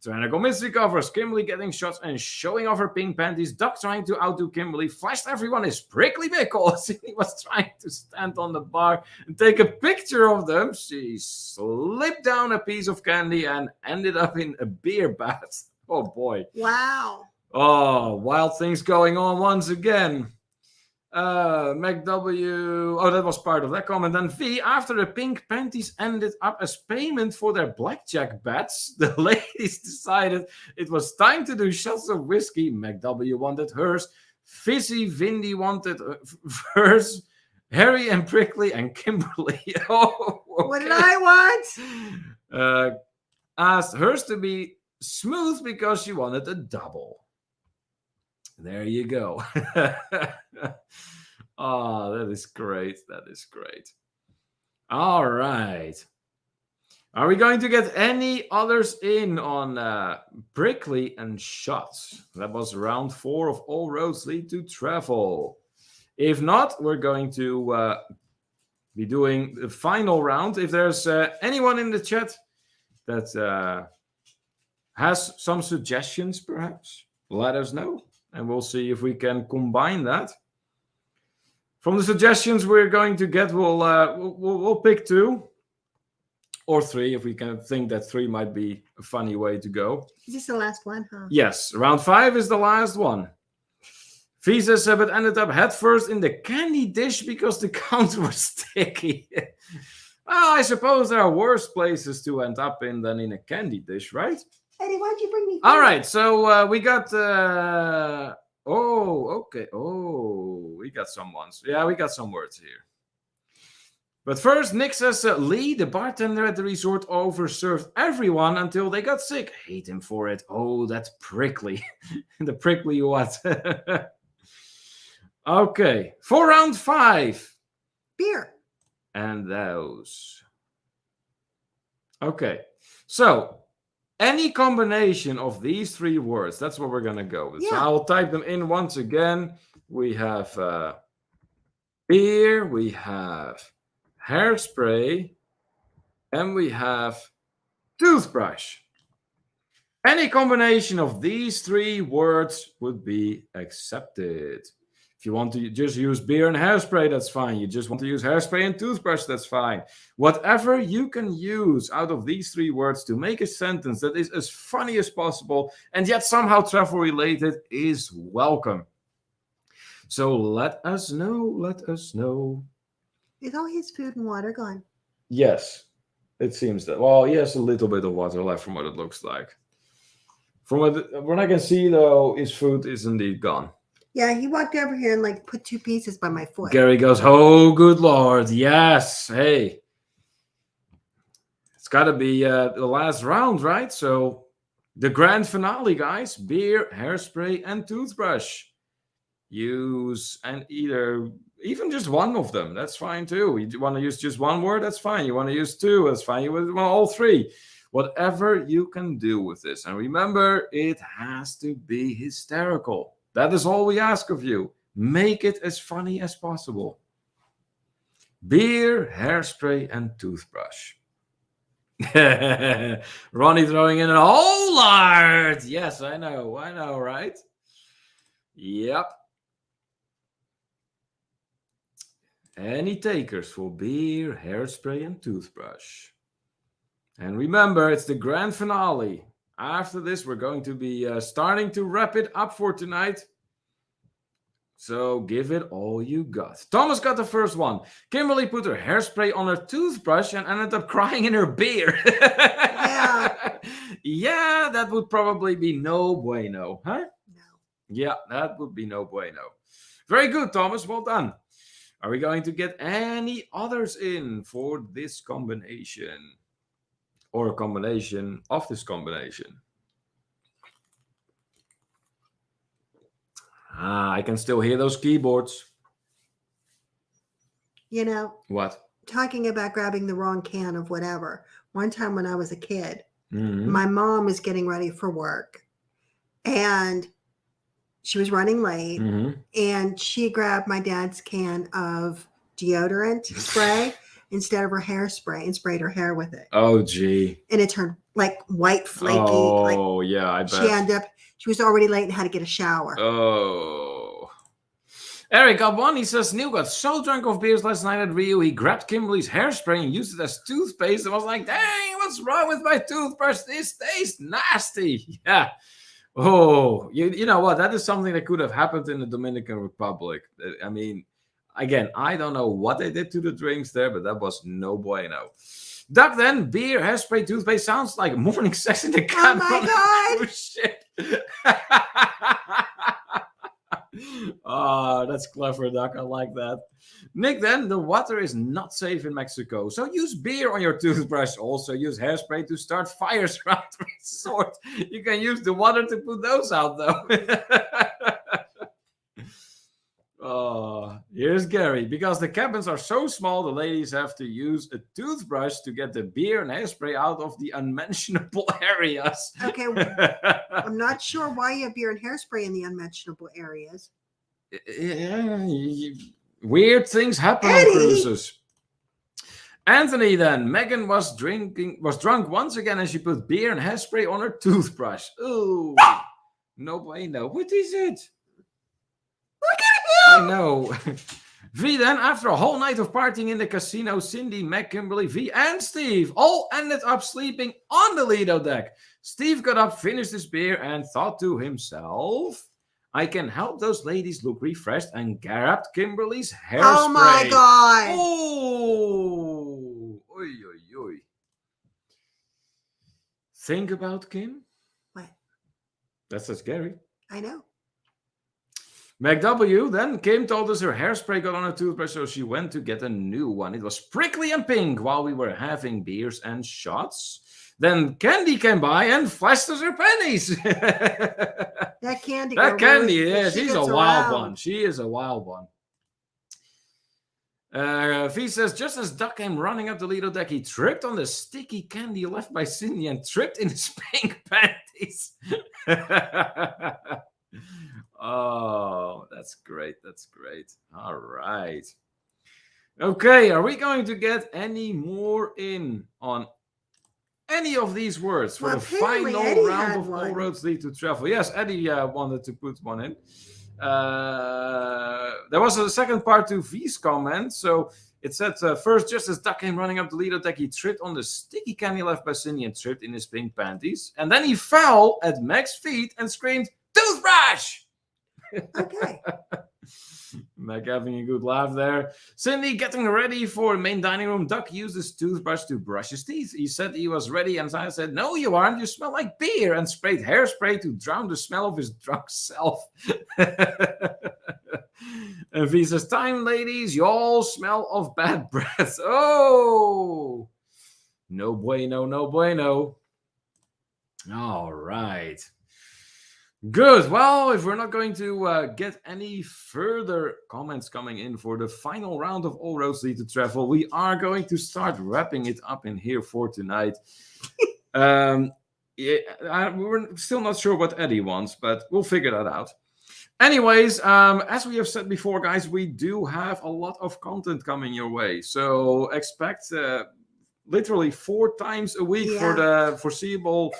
Tyrannical Mystery covers. Kimberly getting shots and showing off her pink panties. Doug trying to outdo Kimberly. Flashed everyone his prickly pickle. Cindy was trying to stand on the bar and take a picture of them. She slipped down a piece of candy and ended up in a beer bath. Oh boy. Wow. Oh, wild things going on once again. MacW, oh, that was part of that comment. And V, after the pink panties ended up as payment for their blackjack bets, the ladies decided it was time to do shots of whiskey. MacW wanted hers. Fizzy Vindy wanted hers. Harry and Prickly and Kimberly. Oh, okay. What did I want? Asked hers to be smooth because she wanted a double. There you go. Oh, that is great. That is great. All right. Are we going to get any others in on Prickly and Shots? That was round 4 of All Roads Lead to Travel. If not, we're going to be doing the final round. If there's anyone in the chat that has some suggestions, perhaps, let us know. And we'll see if we can combine that. From the suggestions we're going to get, we'll pick 2 or 3 if we can think that 3 might be a funny way to go. Is this the last one, huh? Yes, round 5 is the last one. Visas but ended up headfirst in the candy dish because the counter was sticky. Well, I suppose there are worse places to end up in than in a candy dish, right? Eddie, why'd you bring me food? All right, so we got... okay. Oh, we got some ones. Yeah, we got some words here. But first, Nick says, Lee, the bartender at the resort, overserved everyone until they got sick. Hate him for it. Oh, that's prickly. The prickly what? Okay, for round 5. Beer. And those. Okay, so... any combination of these 3 words, that's what we're going to go with. Yeah. So I'll type them in once again. We have beer, we have hairspray, and we have toothbrush. Any combination of these 3 words would be accepted. If you want to just use beer and hairspray, that's fine. You just want to use hairspray and toothbrush, that's fine. Whatever you can use out of these 3 words to make a sentence that is as funny as possible and yet somehow travel related is welcome. So let us know, let us know. Is all his food and water gone? Yes, it seems that. Well, he has a little bit of water left from what it looks like. From what I can see, though, his food is indeed gone. Yeah, he walked over here and like put 2 pieces by my foot. Gary goes, oh, good Lord. Yes. Hey. It's got to be the last round, right? So the grand finale, guys. Beer, hairspray, and toothbrush. Use and even just one of them. That's fine, too. You want to use just one word? That's fine. You want to use 2? That's fine. You want all 3. Whatever you can do with this. And remember, it has to be hysterical. That is all we ask of you. Make it as funny as possible. Beer, hairspray, and toothbrush. Ronnie throwing in a whole lot. Yes, I know, right? Yep. Any takers for beer, hairspray, and toothbrush? And remember, it's the grand finale. After this, we're going to be starting to wrap it up for tonight. So give it all you got. Thomas got the first one. Kimberly put her hairspray on her toothbrush and ended up crying in her beer. Yeah. Yeah, that would probably be no bueno, huh? No. Yeah, that would be no bueno. Very good, Thomas. Well done. Are we going to get any others in for this combination? Or a combination of this combination? I can still hear those keyboards. You know, What? talking about grabbing the wrong can of whatever. One time when I was a kid, Mhm. my mom was getting ready for work and she was running late Mhm. and she grabbed my dad's can of deodorant spray instead of her hairspray and sprayed her hair with it. Oh, gee. And it turned like white, flaky. Oh, yeah, I She bet. ended up, she was already late and had to get a shower. Oh. Eric got one. He says, Neil got so drunk off beers last night at Rio, he grabbed Kimberly's hairspray and used it as toothpaste and was like, dang, what's wrong with my toothbrush? This tastes nasty. Yeah. Oh, you know what? That is something that could have happened in the Dominican Republic. I mean, again, I don't know what they did to the drinks there, but that was no bueno. Duck then, beer, hairspray, toothpaste sounds like morning sex in the Oh my God. Shit. Oh, that's clever, Duck. I like that. Nick then, the water is not safe in Mexico, so use beer on your toothbrush. Also use hairspray to start fires around the resort. You can use the water to put those out, though. Oh, here's Gary. Because the cabins are so small, the ladies have to use a toothbrush to get the beer and hairspray out of the unmentionable areas. Okay, I'm not sure why you have beer and hairspray in the unmentionable areas. Yeah, weird things happen Eddie! on cruises. Anthony then. Megan was drunk once again and she put beer and hairspray on her toothbrush. Ooh. No bueno. What is it? Look at him! I know. V then, after a whole night of partying in the casino, Cindy, Meg, Kimberly, V, and Steve all ended up sleeping on the Lido deck. Steve got up, finished his beer, and thought to himself, I can help those ladies look refreshed, and grabbed Kimberly's hairspray. Oh my God. Oh! Oy, oy, oy. Think about Kim. What? That's scary. I know. McW, then Kim told us her hairspray got on her toothbrush, so she went to get a new one. It was prickly and pink while we were having beers and shots. Then Candy came by and flashed us her pennies. That Candy. That girl Candy, really, yeah, she she's a gets wild around. one. She is a wild one. V says, just as Duck came running up the Lido deck, he tripped on the sticky candy left by Cindy and tripped in his pink panties. Oh, that's great. That's great. All right. Okay, are we going to get any more in on any of these words for Well, the apparently final Eddie round had of All one. Roads Lead to Travel? Yes, Eddie wanted to put one in. There was a second part to V's comment. So it said, first, just as Duck came running up the Lido deck, he tripped on the sticky candy left by Cindy and tripped in his pink panties. And then he fell at Meg's feet and screamed, toothbrush! Okay. Meg having a good laugh there. Cindy getting ready for the main dining room. Duck used his toothbrush to brush his teeth. He said he was ready, and I said, no, you aren't. You smell like beer, and sprayed hairspray to drown the smell of his drunk self. And V says, time, ladies, you all smell of bad breath. Oh, no bueno, no bueno. All right. Good. Well, if we're not going to get any further comments coming in for the final round of All Roads Lead to Travel, we are going to start wrapping it up in here for tonight. We're still not sure what Eddie wants, but we'll figure that out. Anyways, as we have said before, guys, we do have a lot of content coming your way. So expect literally 4 times a week for the foreseeable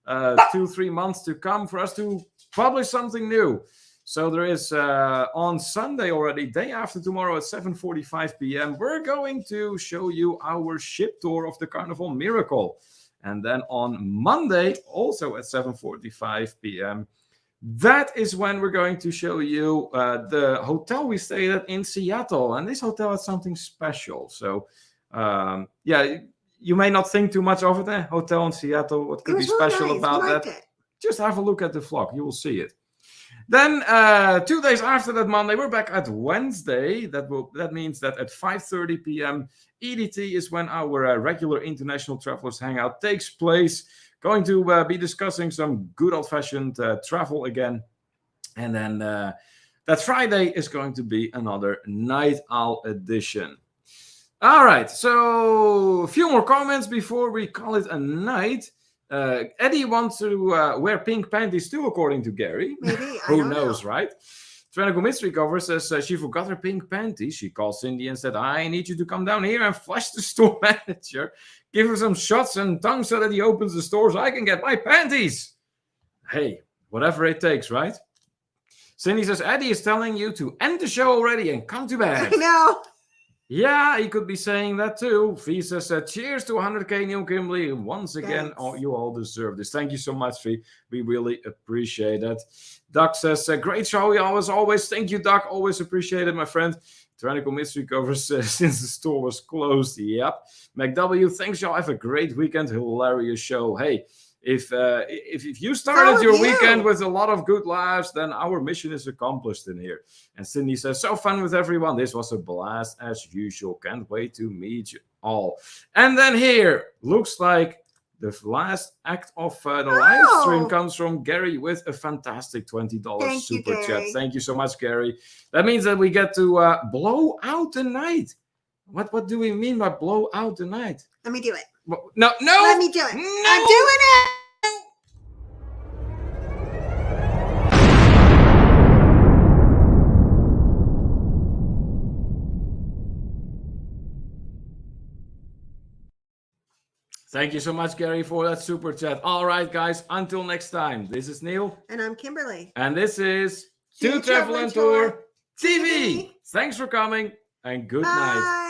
2-3 months to come for us to publish something new. So there is on Sunday already, day after tomorrow at 7:45 p.m., we're going to show you our ship tour of the Carnival Miracle. And then on Monday, also at 7:45 p.m., that is when we're going to show you the hotel we stayed at in Seattle. And this hotel has something special. So, yeah, you may not think too much of it. Hotel in Seattle, what could be special nice. about that? Just have a look at the vlog. You will see it. Then 2 days after that Monday, we're back at Wednesday. That means that at 5:30 p.m. EDT is when our regular International Travelers Hangout takes place. Going to be discussing some good old-fashioned travel again. And then that Friday is going to be another Night Owl edition. All right, so a few more comments before we call it a night. Eddie wants to wear pink panties too, according to Gary. Maybe. Who knows, right? Trenico Mystery Cover says she forgot her pink panties. She called Cindy and said, I need you to come down here and flash the store manager. Give him some shots and tongue so that he opens the store so I can get my panties. Hey, whatever it takes, right? Cindy says, Eddie is telling you to end the show already and come to bed. I know. Yeah, he could be saying that too. Fee says, cheers to 100K, Neil Kimberly. Once again, you all deserve this. Thank you so much, Fee. We really appreciate it. Doc says, great show, as always. Thank you, Doc. Always appreciate it, my friend. Tyrannical Mystery Covers since the store was closed. Yep. McW, thanks, y'all. Have a great weekend. Hilarious show. Hey, if you started your weekend with a lot of good laughs, then our mission is accomplished in here. And Cindy says, so fun with everyone. This was a blast as usual. Can't wait to meet you all. And then here, looks like the last act of the live stream comes from Gary with a fantastic $20 super chat. Thank you so much, Gary. That means that we get to blow out the night. What do we mean by blow out the night? Let me do it. No. Let me do it. No. I'm doing it. Thank you so much, Gary, for that super chat. All right, guys, until next time. This is Neil. And I'm Kimberly. And this is To Travel and Tour TV. Thanks for coming and good night.